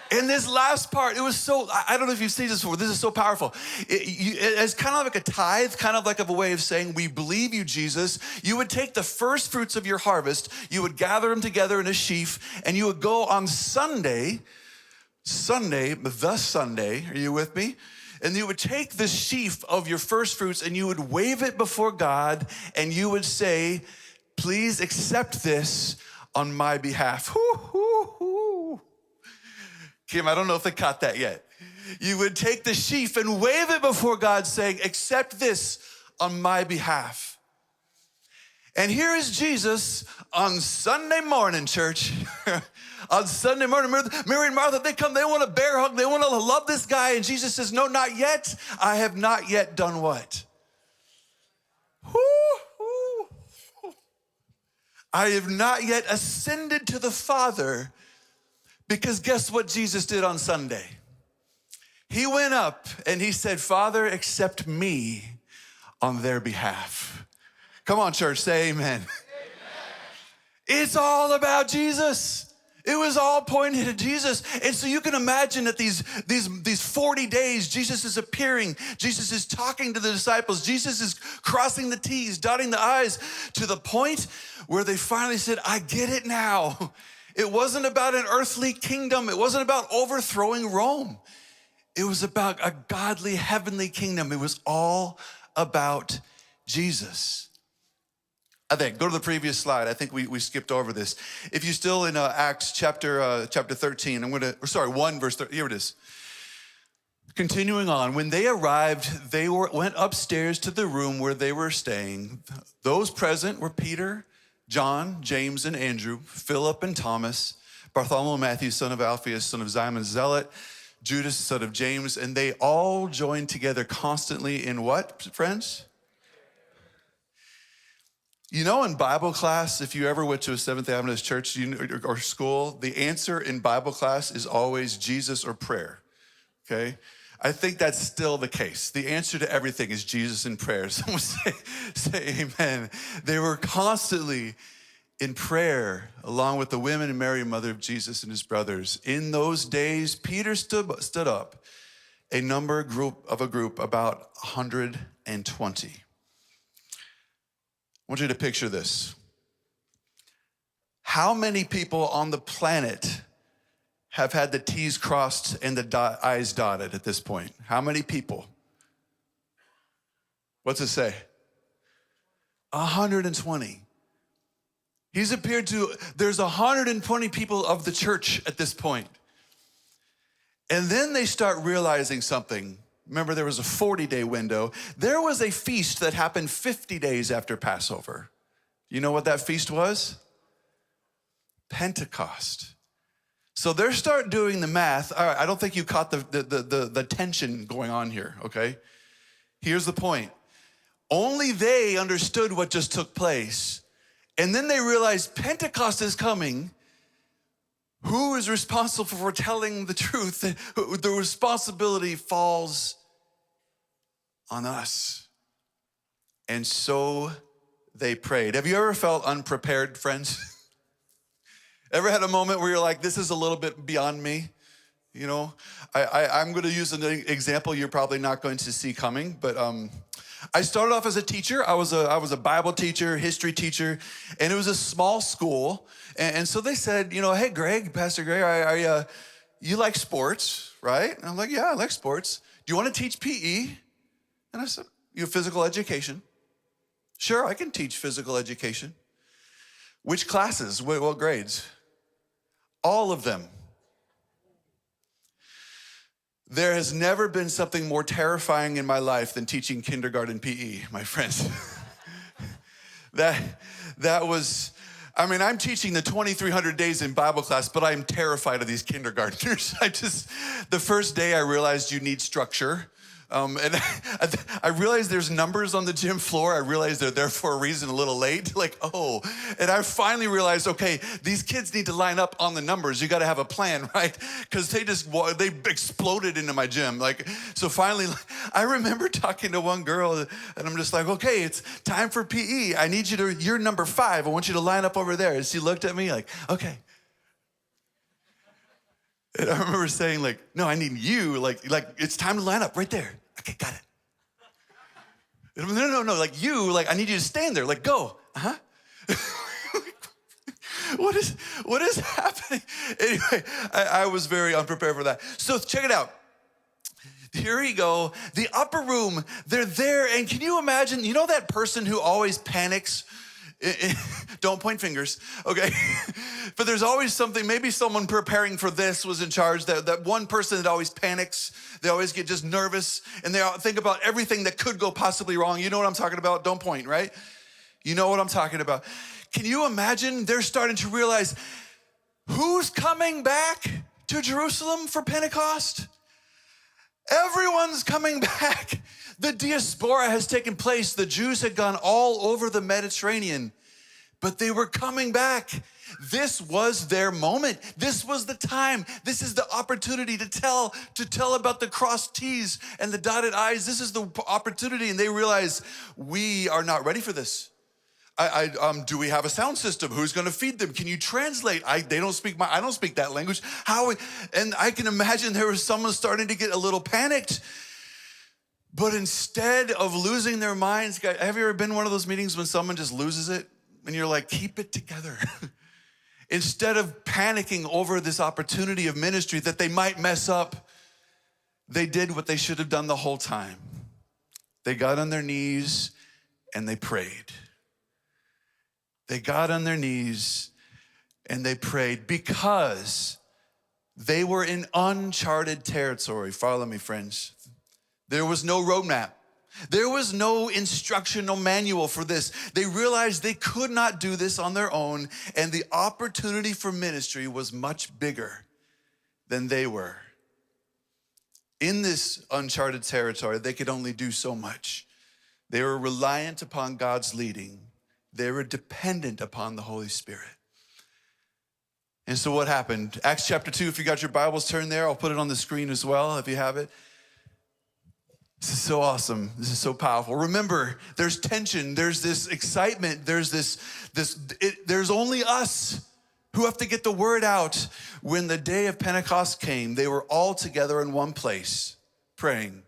In this last part, it was so, I don't know if you've seen this before. This is so powerful. It's kind of like a tithe, kind of like a way of saying, we believe you, Jesus. You would take the first fruits of your harvest, you would gather them together in a sheaf, and you would go on Sunday, the Sunday, are you with me? and you would take the sheaf of your first fruits and you would wave it before God and you would say, please accept this on my behalf. Kim, I don't know if they caught that yet. You would take the sheaf and wave it before God saying, accept this on my behalf. And here is Jesus on Sunday morning, church. On Sunday morning, Mary and Martha, they come, they want a bear hug, they want to love this guy. And Jesus says, no, not yet. I have not yet done what? I have not yet ascended to the Father, because guess what Jesus did on Sunday? He went up and he said, Father, accept me on their behalf. Come on, church, say amen. Amen. It's all about Jesus. It was all pointed at Jesus. And so you can imagine that these 40 days, Jesus is appearing. Jesus is talking to the disciples. Jesus is crossing the T's, dotting the I's, to the point where they finally said, I get it now. It wasn't about an earthly kingdom. It wasn't about overthrowing Rome. It was about a godly, heavenly kingdom. It was all about Jesus. I think, go to the previous slide. I think we skipped over this. If you're still in Acts chapter 13, 1 verse 30, here it is. Continuing on, when they arrived, they went upstairs to the room where they were staying. Those present were Peter, John, James, and Andrew, Philip and Thomas, Bartholomew, Matthew, son of Alphaeus, son of Simon Zealot, Judas, son of James, and they all joined together constantly in what, friends? You know, in Bible class, if you ever went to a Seventh-day Adventist church or school, the answer in Bible class is always Jesus or prayer, okay? I think that's still the case. The answer to everything is Jesus and prayer. Someone say amen. They were constantly in prayer along with the women and Mary, mother of Jesus, and his brothers. In those days, Peter stood up, a group about 120. I want you to picture this. How many people on the planet have had the T's crossed and the I's dotted at this point? How many people? What's it say? 120. He's appeared to, there's 120 people of the church at this point. And then they start realizing something. Remember, there was a 40-day window. There was a feast that happened 50 days after Passover. You know what that feast was? Pentecost. So they start doing the math. All right, I don't think you caught the tension going on here, okay? Here's the point. Only they understood what just took place. And then they realized Pentecost is coming. Who is responsible for telling the truth? The responsibility falls on us. And so they prayed. Have you ever felt unprepared, friends? Ever had a moment where you're like, this is a little bit beyond me? You know, I'm going to use an example you're probably not going to see coming, but I started off as a teacher. I was a Bible teacher, history teacher, and it was a small school. And so they said, you know, hey, Greg, Pastor Greg, you like sports, right? And I'm like, yeah, I like sports. Do you want to teach PE? And I said, you have physical education. Sure, I can teach physical education. Which classes? What grades? All of them. There has never been something more terrifying in my life than teaching kindergarten PE, my friends. that was, I mean, I'm teaching the 2,300 days in Bible class, but I'm terrified of these kindergartners. The first day I realized you need structure. And I realized there's numbers on the gym floor. I realized they're there for a reason, a little late. Like, oh. And I finally realized, okay, these kids need to line up on the numbers. You got to have a plan, right? Because they exploded into my gym. Like, so finally, I remember talking to one girl, and I'm just like, okay, it's time for PE. I need you you're number 5. I want you to line up over there. And she looked at me like, okay. And I remember saying, like, no, I need you. Like it's time to line up right there. Okay, got it. And no, like you, like I need you to stand there. Like, go. Uh-huh. What is happening? Anyway, I was very unprepared for that. So check it out. here we go. The upper room, they're there. And can you imagine, you know that person who always panics? Don't point fingers, okay? But there's always something, maybe someone preparing for this was in charge, that one person that always panics. They always get just nervous, and they think about everything that could go possibly wrong. You know what I'm talking about? Don't point, right? You know what I'm talking about. Can you imagine? They're starting to realize, who's coming back to Jerusalem for Pentecost? Everyone's coming back. The diaspora has taken place. The Jews had gone all over the Mediterranean, but they were coming back. This was their moment. This was the time. This is the opportunity to tell about the crossed T's and the dotted I's. This is the opportunity, and they realize we are not ready for this. Do we have a sound system? Who's going to feed them? Can you translate? I don't speak that language. And I can imagine there was someone starting to get a little panicked. But instead of losing their minds, guys, have you ever been in one of those meetings when someone just loses it? And you're like, keep it together. Instead of panicking over this opportunity of ministry that they might mess up, they did what they should have done the whole time. They got on their knees and they prayed. They got on their knees and they prayed because they were in uncharted territory. Follow me, friends. There was no roadmap. There was no instruction, no manual for this. They realized they could not do this on their own, and the opportunity for ministry was much bigger than they were. In this uncharted territory, they could only do so much. They were reliant upon God's leading. They were dependent upon the Holy Spirit. And so what happened? Acts chapter 2, if you got your Bibles, turn there. I'll put it on the screen as well if you have it. This is so awesome. This is so powerful. Remember, there's tension. There's this excitement. There's only us who have to get the word out. When the day of Pentecost came, they were all together in one place praying.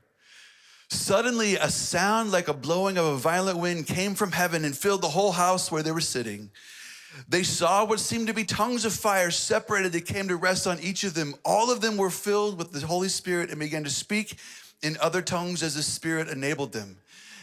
Suddenly, a sound like a blowing of a violent wind came from heaven and filled the whole house where they were sitting. They saw what seemed to be tongues of fire separated that came to rest on each of them. All of them were filled with the Holy Spirit and began to speak in other tongues as the Spirit enabled them.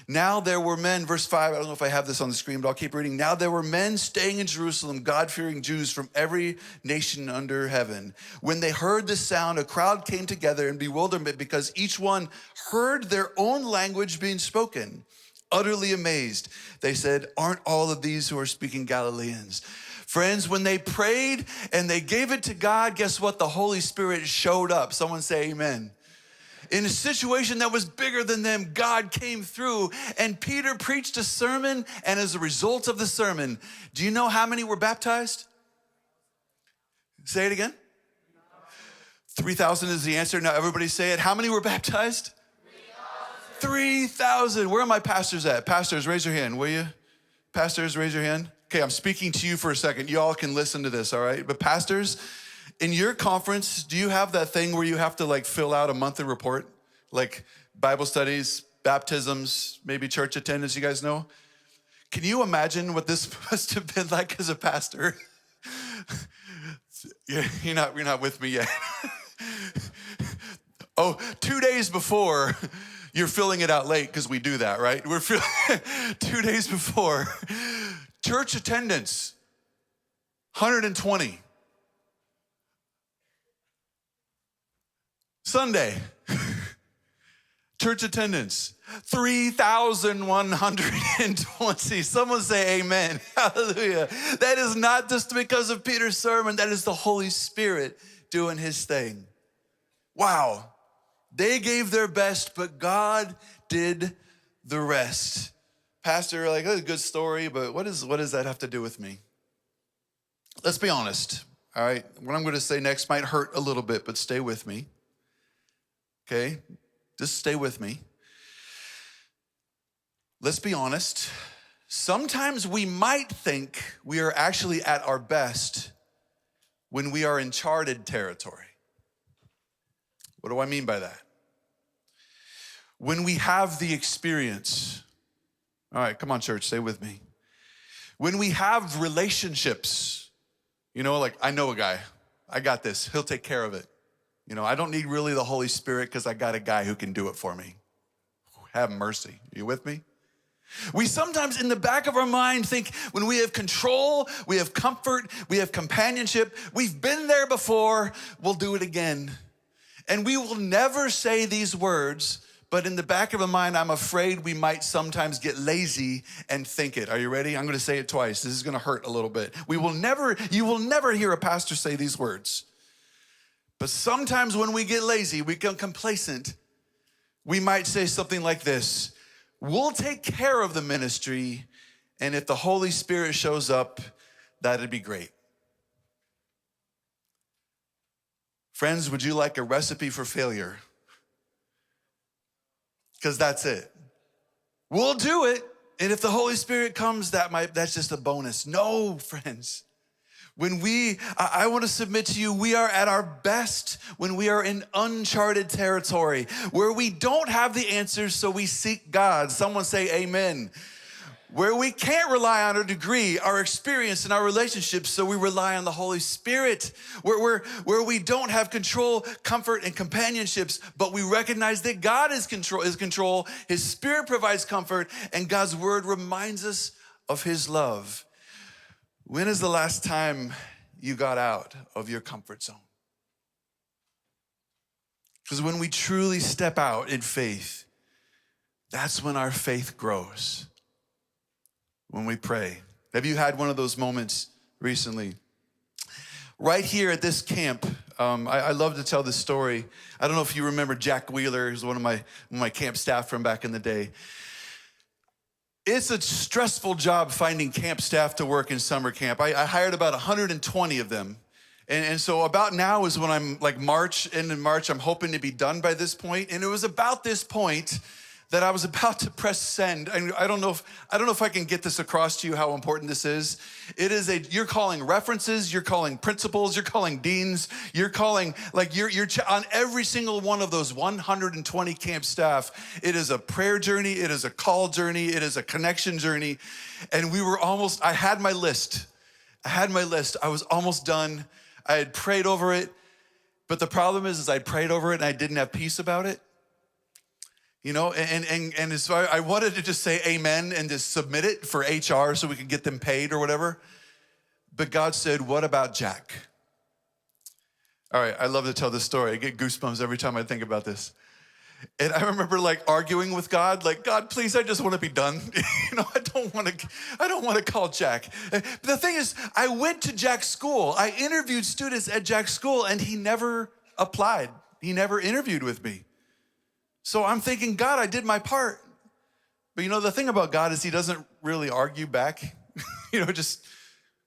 Now there were men, verse 5, I don't know if I have this on the screen, but I'll keep reading. Now there were men staying in Jerusalem, God-fearing Jews from every nation under heaven. When they heard the sound, a crowd came together in bewilderment because each one heard their own language being spoken. Utterly amazed, they said, aren't all of these who are speaking Galileans? Friends, when they prayed and they gave it to God, guess what? The Holy Spirit showed up. Someone say amen. In a situation that was bigger than them, God came through, and Peter preached a sermon, and as a result of the sermon, do you know how many were baptized? Say it again. 3,000 is the answer. Now everybody say it. How many were baptized? 3,000. Where are my pastors at? Pastors, raise your hand, will you? Pastors, raise your hand. Okay, I'm speaking to you for a second. You all can listen to this, all right? But pastors, in your conference, do you have that thing where you have to like fill out a monthly report? Like Bible studies, baptisms, maybe church attendance, you guys know? Can you imagine what this must have been like as a pastor? You're not with me yet. Oh, 2 days before, you're filling it out late because we do that, right? We're 2 days before. Church attendance, 120. Sunday, church attendance, 3,120. Someone say amen. Hallelujah. That is not just because of Peter's sermon. That is the Holy Spirit doing his thing. Wow. They gave their best, but God did the rest. Pastor, like, that's a good story, but what does that have to do with me? Let's be honest, all right? What I'm going to say next might hurt a little bit, but stay with me. Okay, just stay with me. Let's be honest. Sometimes we might think we are actually at our best when we are in charted territory. What do I mean by that? When we have the experience. All right, come on, church, stay with me. When we have relationships, like I know a guy, I got this, he'll take care of it. You know, I don't need really the Holy Spirit because I got a guy who can do it for me. Have mercy. Are you with me? We sometimes in the back of our mind think when we have control, we have comfort, we have companionship, we've been there before, we'll do it again. And we will never say these words, but in the back of our mind, I'm afraid we might sometimes get lazy and think it. Are you ready? I'm going to say it twice. This is going to hurt a little bit. You will never hear a pastor say these words. But sometimes when we get lazy, we become complacent, we might say something like this: we'll take care of the ministry, and if the Holy Spirit shows up, that'd be great. Friends, would you like a recipe for failure? Because that's it. We'll do it, and if the Holy Spirit comes, that's just a bonus. No, friends. When I want to submit to you, we are at our best when we are in uncharted territory, where we don't have the answers, so we seek God. Someone say amen. Where we can't rely on our degree, our experience, and our relationships, so we rely on the Holy Spirit. Where we don't have control, comfort, and companionship, but we recognize that God is control. His Spirit provides comfort, and God's word reminds us of his love. When is the last time you got out of your comfort zone? Because when we truly step out in faith, that's when our faith grows. When we pray. Have you had one of those moments recently? Right here at this camp, I love to tell this story. I don't know if you remember Jack Wheeler, who's one of my camp staff from back in the day. It's a stressful job finding camp staff to work in summer camp. I hired about 120 of them. And so about now is when I'm like end of March, I'm hoping to be done by this point. And it was about this point that I was about to press send. And I don't know if I can get this across to you how important this is. You're calling references, you're calling principals, you're calling deans, you're calling, you're on every single one of those 120 camp staff. It is a prayer journey, it is a call journey, it is a connection journey. And I had my list. I was almost done. I had prayed over it. But the problem is I prayed over it and I didn't have peace about it. You know, and so I wanted to just say amen and just submit it for HR so we could get them paid or whatever. But God said, what about Jack? All right, I love to tell this story. I get goosebumps every time I think about this. And I remember arguing with God, God, please, I just want to be done. I don't want to call Jack. But the thing is, I went to Jack's school. I interviewed students at Jack's school and he never applied. He never interviewed with me. So I'm thinking, God, I did my part. But the thing about God is he doesn't really argue back. Just,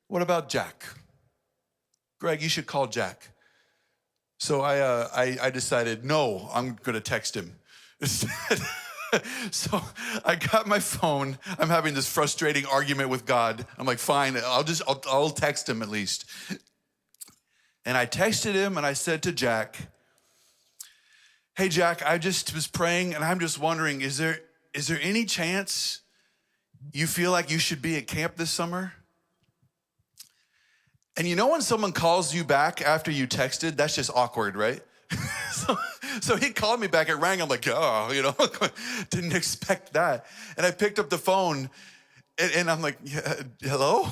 what about Jack? Greg, you should call Jack. So I decided, no, I'm gonna text him. So I got my phone. I'm having this frustrating argument with God. I'm like, fine, I'll text him at least. And I texted him and I said to Jack, hey, Jack, I just was praying and I'm just wondering, is there any chance you feel like you should be at camp this summer? And when someone calls you back after you texted, that's just awkward, right? So he called me back, it rang, I'm like, didn't expect that. And I picked up the phone and I'm like, yeah, hello?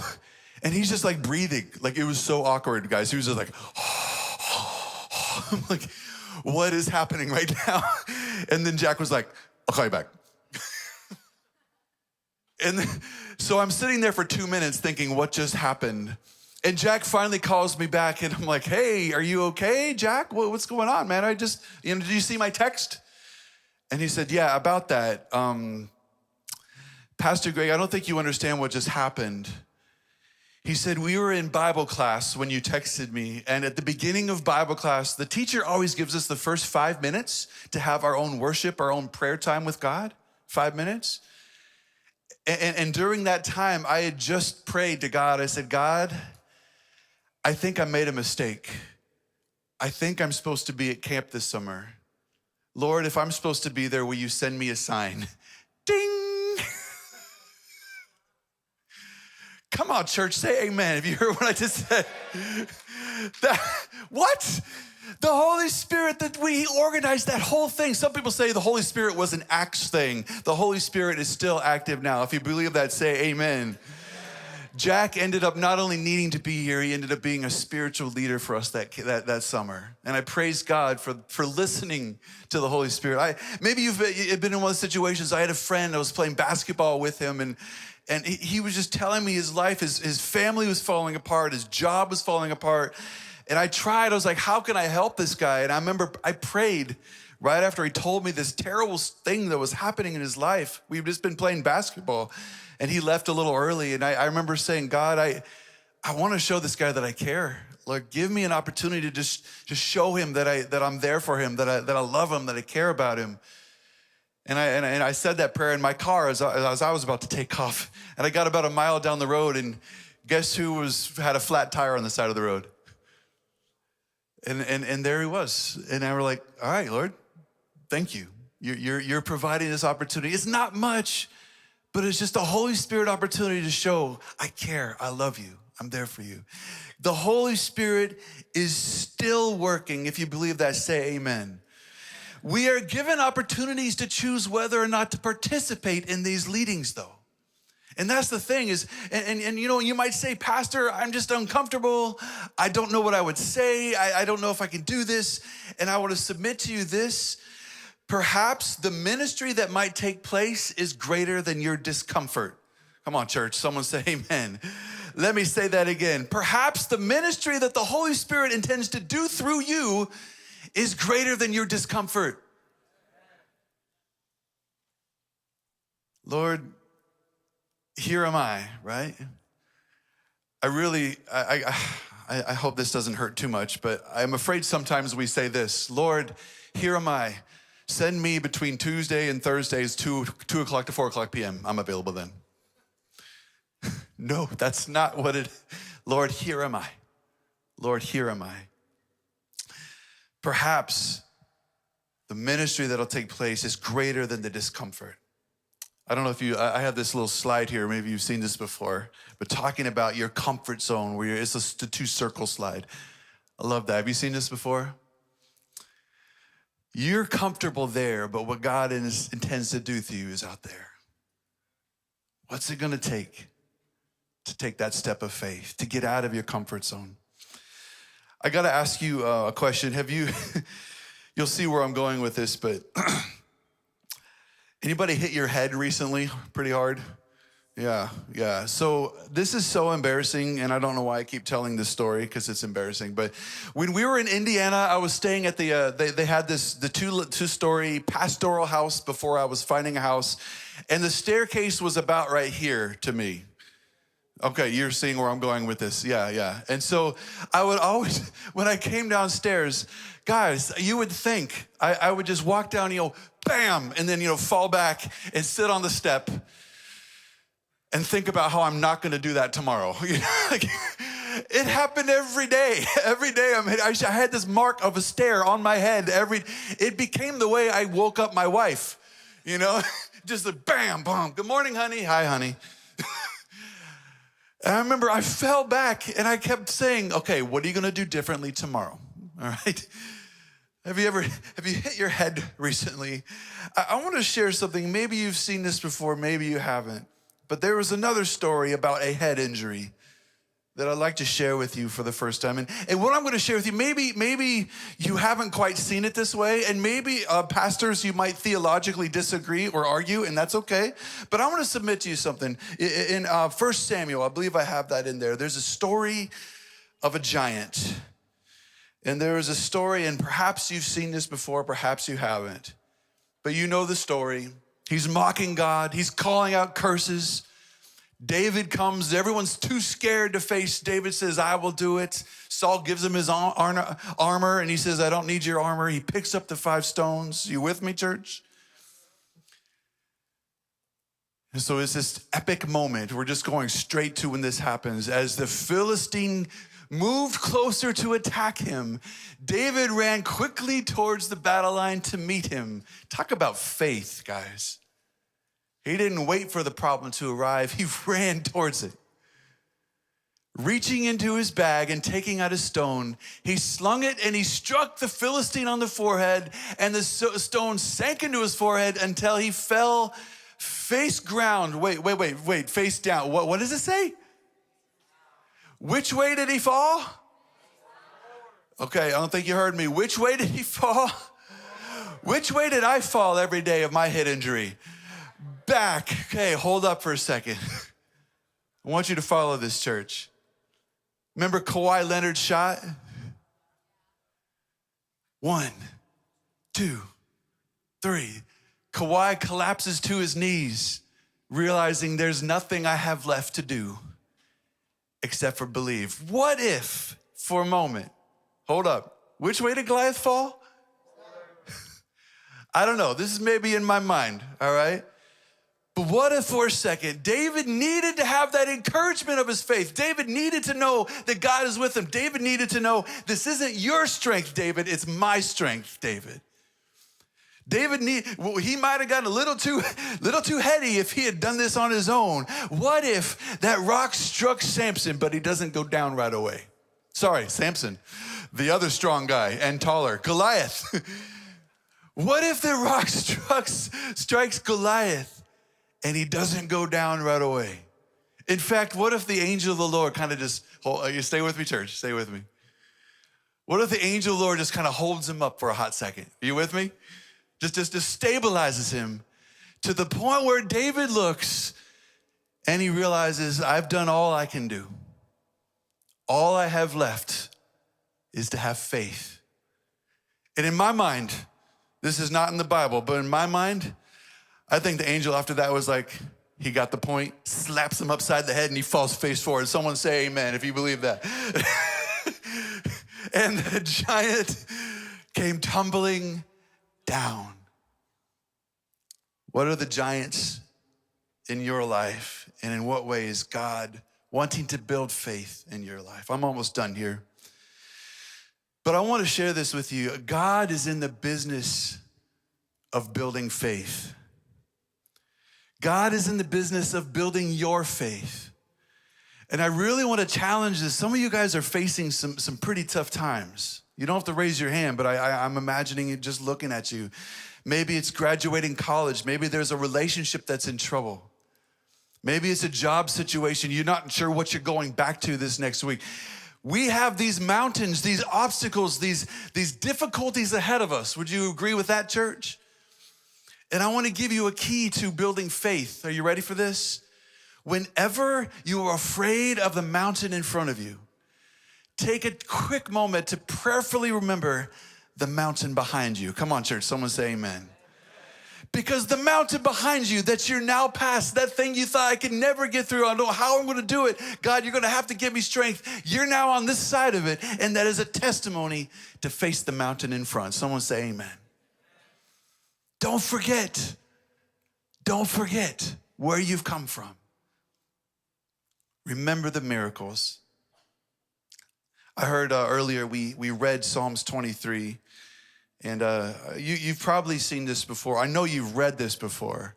And he's just breathing, it was so awkward, guys. He was just like, I'm like, what is happening right now? And then Jack was like, I'll call you back. And then, so I'm sitting there for 2 minutes thinking, what just happened? And Jack finally calls me back and I'm like, hey, are you okay, Jack? What's going on, man? Did you see my text? And he said, yeah, about that. Pastor Greg, I don't think you understand what just happened. He said, we were in Bible class when you texted me, and at the beginning of Bible class, the teacher always gives us the first 5 minutes to have our own worship, our own prayer time with God, 5 minutes. And during that time, I had just prayed to God. I said, God, I think I made a mistake. I think I'm supposed to be at camp this summer. Lord, if I'm supposed to be there, will you send me a sign? Ding! Come on, church, say amen. Have you heard what I just said? What? The Holy Spirit, that we organized that whole thing. Some people say the Holy Spirit was an Acts thing. The Holy Spirit is still active now. If you believe that, say amen. Jack ended up not only needing to be here, he ended up being a spiritual leader for us that summer. And I praise God for listening to the Holy Spirit. Maybe you've been in one of those situations. I had a friend, I was playing basketball with him, and he was just telling me his life, his family was falling apart, his job was falling apart. And I was like, how can I help this guy? And I remember I prayed right after he told me this terrible thing that was happening in his life. We've just been playing basketball, and he left a little early. And I remember saying, God, I want to show this guy that I care. Lord, give me an opportunity to just show him that I'm there for him, that I love him, that I care about him. And I said that prayer in my car as I was about to take off. And I got about a mile down the road, and guess who had a flat tire on the side of the road? And there he was. And I were like, all right, Lord, thank you. You're providing this opportunity. It's not much, but it's just a Holy Spirit opportunity to show, I care, I love you, I'm there for you. The Holy Spirit is still working. If you believe that, say amen. We are given opportunities to choose whether or not to participate in these leadings, though. And that's the thing is, and you know, you might say, Pastor, I'm just uncomfortable. I don't know what I would say. I don't know if I can do this. And I want to submit to you this. Perhaps the ministry that might take place is greater than your discomfort. Come on, church. Someone say amen. Let me say that again. Perhaps the ministry that the Holy Spirit intends to do through you is greater than your discomfort. Lord, here am I, right? I hope this doesn't hurt too much, but I'm afraid sometimes we say this, Lord, here am I. Send me between Tuesday and Thursdays, 2 o'clock to 4 o'clock p.m. I'm available then. No, that's not what it, Lord, here am I. Lord, here am I. Perhaps the ministry that'll take place is greater than the discomfort. I don't know if I have this little slide here, maybe you've seen this before, but talking about your comfort zone, where it's the 2-circle slide. I love that. Have you seen this before? You're comfortable there, but what God intends to do through you is out there. What's it gonna take to take that step of faith, to get out of your comfort zone? I gotta ask you a question. You'll see where I'm going with this, but anybody hit your head recently pretty hard? Yeah. So this is so embarrassing, and I don't know why I keep telling this story because it's embarrassing. But when we were in Indiana, I was staying at they had the two-story pastoral house before I was finding a house, and the staircase was about right here to me. Okay, you're seeing where I'm going with this. Yeah. And so I would always, when I came downstairs, guys, you would think I would just walk down, bam, and then, fall back and sit on the step and think about how I'm not gonna do that tomorrow. It happened every day. Every day I had this mark of a stare on my head. It became the way I woke up my wife, just a bam, boom. Good morning, honey. Hi, honey. And I remember I fell back and I kept saying, okay, what are you gonna do differently tomorrow? All right. Have you hit your head recently? I want to share something. Maybe you've seen this before, maybe you haven't. But there was another story about a head injury that I'd like to share with you for the first time. And what I'm going to share with you, maybe you haven't quite seen it this way, and maybe pastors, you might theologically disagree or argue, and that's okay. But I want to submit to you something. In 1 Samuel, I believe I have that in there, there's a story of a giant. And there is a story, and perhaps you've seen this before, perhaps you haven't. But you know the story. He's mocking God. He's calling out curses. David comes. Everyone's too scared to face. David says, I will do it. Saul gives him his armor, and he says, I don't need your armor. He picks up the 5 stones. You with me, church? And so it's this epic moment. We're just going straight to when this happens. As the Philistine moved closer to attack him, David ran quickly towards the battle line to meet him. Talk about faith, guys. He didn't wait for the problem to arrive. He ran towards it. Reaching into his bag and taking out a stone, he slung it and he struck the Philistine on the forehead, and the stone sank into his forehead until he fell face ground. Wait, face down. What does it say? Which way did he fall? Okay, I don't think you heard me. Which way did he fall? Which way did I fall every day of my head injury? Back. Okay, hold up for a second. I want you to follow this, church. Remember Kawhi Leonard's shot? 1, 2, 3. Kawhi collapses to his knees, realizing there's nothing I have left to do except for believe. What if, for a moment, hold up, which way did Goliath fall? I don't know. This is maybe in my mind, all right? But what if for a second, David needed to have that encouragement of his faith. David needed to know that God is with him. David needed to know, this isn't your strength, David. It's my strength, David. He might have gotten a little too heady if he had done this on his own. What if that rock struck Samson, but he doesn't go down right away? Sorry, Samson, the other strong guy and taller, Goliath. What if the rock strikes Goliath and he doesn't go down right away? In fact, what if the angel of the Lord kind of just, you stay with me, church, stay with me. What if the angel of the Lord just kind of holds him up for a hot second? Are you with me? Just stabilizes him to the point where David looks and he realizes, I've done all I can do. All I have left is to have faith. And in my mind, this is not in the Bible, but in my mind, I think the angel after that was like, he got the point, slaps him upside the head, and he falls face forward. Someone say amen if you believe that. And the giant came tumbling down. What are the giants in your life? And in what way is God wanting to build faith in your life? I'm almost done here. But I want to share this with you. God is in the business of building faith. God is in the business of building your faith. And I really want to challenge this. Some of you guys are facing some pretty tough times. You don't have to raise your hand, but I'm imagining it just looking at you. Maybe it's graduating college. Maybe there's a relationship that's in trouble. Maybe it's a job situation. You're not sure what you're going back to this next week. We have these mountains, these obstacles, these difficulties ahead of us. Would you agree with that, church? And I want to give you a key to building faith. Are you ready for this? Whenever you are afraid of the mountain in front of you, take a quick moment to prayerfully remember the mountain behind you. Come on, church, someone say amen. Because the mountain behind you that you're now past, that thing you thought I could never get through, I don't know how I'm going to do it. God, you're going to have to give me strength. You're now on this side of it, and that is a testimony to face the mountain in front. Someone say amen. Don't forget where you've come from. Remember the miracles. I heard earlier we read Psalms 23. And you've probably seen this before. I know you've read this before.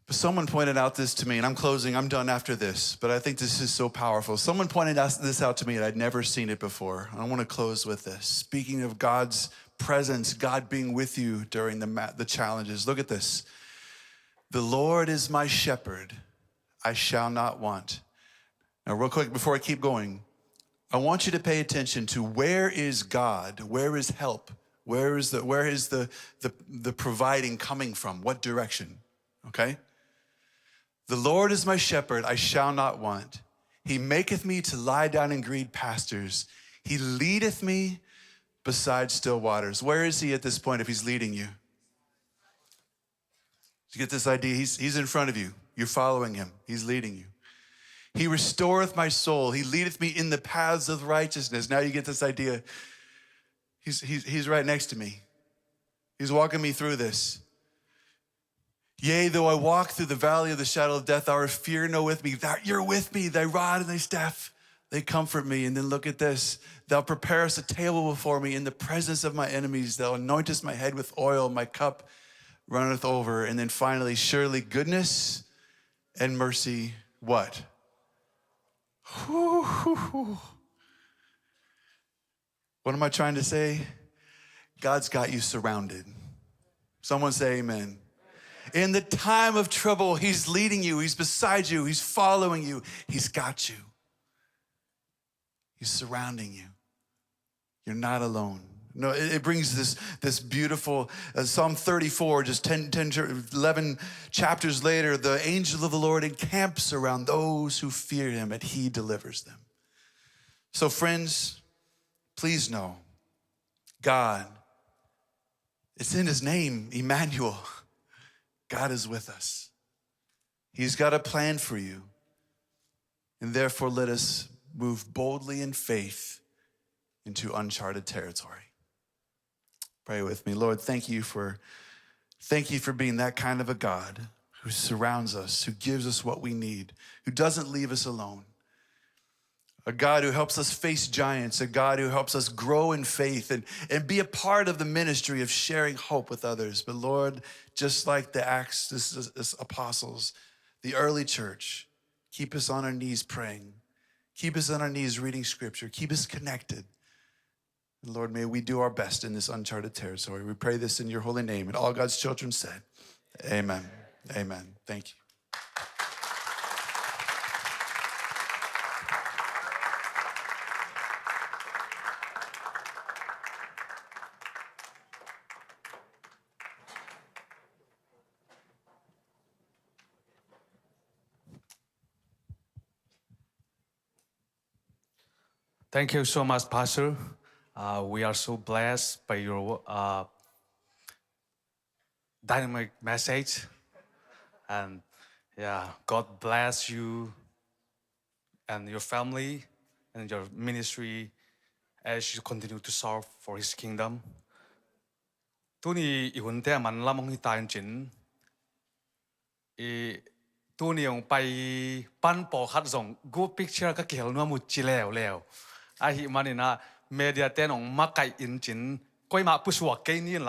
But someone pointed out this to me, and I'm closing. I'm done after this. But I think this is so powerful. Someone pointed this out to me, and I'd never seen it before. I want to close with this. Speaking of God's presence, God being with you during the challenges. Look at this. The Lord is my shepherd. I shall not want. Now, real quick, before I keep going, I want you to pay attention to where is God? Where is help? Where is the providing coming from? What direction? Okay? The Lord is my shepherd, I shall not want. He maketh me to lie down in green pastures. He leadeth me beside still waters. Where is he at this point if he's leading you? You get this idea? He's in front of you. You're following him. He's leading you. He restoreth my soul. He leadeth me in the paths of righteousness. Now you get this idea. He's right next to me. He's walking me through this. Yea, though I walk through the valley of the shadow of death, I will fear no with me. You're with me. Thy rod and thy staff, they comfort me. And then look at this. Thou preparest a table before me in the presence of my enemies. Thou anointest my head with oil. My cup runneth over. And then finally, surely goodness and mercy, what? What am I trying to say? God's got you surrounded. Someone say amen. In the time of trouble, he's leading you. He's beside you. He's following you. He's got you. He's surrounding you. You're not alone. No, it brings this beautiful Psalm 34, just 11 chapters later, the angel of the Lord encamps around those who fear him, and he delivers them. So friends, please know, God, it's in his name, Emmanuel. God is with us. He's got a plan for you. And therefore, let us move boldly in faith into uncharted territory. Pray with me. Lord, thank you for being that kind of a God who surrounds us, who gives us what we need, who doesn't leave us alone. A God who helps us face giants, a God who helps us grow in faith and be a part of the ministry of sharing hope with others. But Lord, just like the Acts, this apostles, the early church, keep us on our knees praying. Keep us on our knees reading scripture. Keep us connected. And Lord, may we do our best in this uncharted territory. We pray this in your holy name. And all God's children said, amen. Amen. Thank you. Thank you so much, Pastor. We are so blessed by your dynamic message. And yeah, God bless you and your family and your ministry as you continue to serve for his kingdom. Tu ni ihun te man lamong hitain chin. Tu ni yong pai pan po khat zong go picture ka kel no mu chi leo. A hi manina media te nong makai in chin koi ma pu suak ke ni la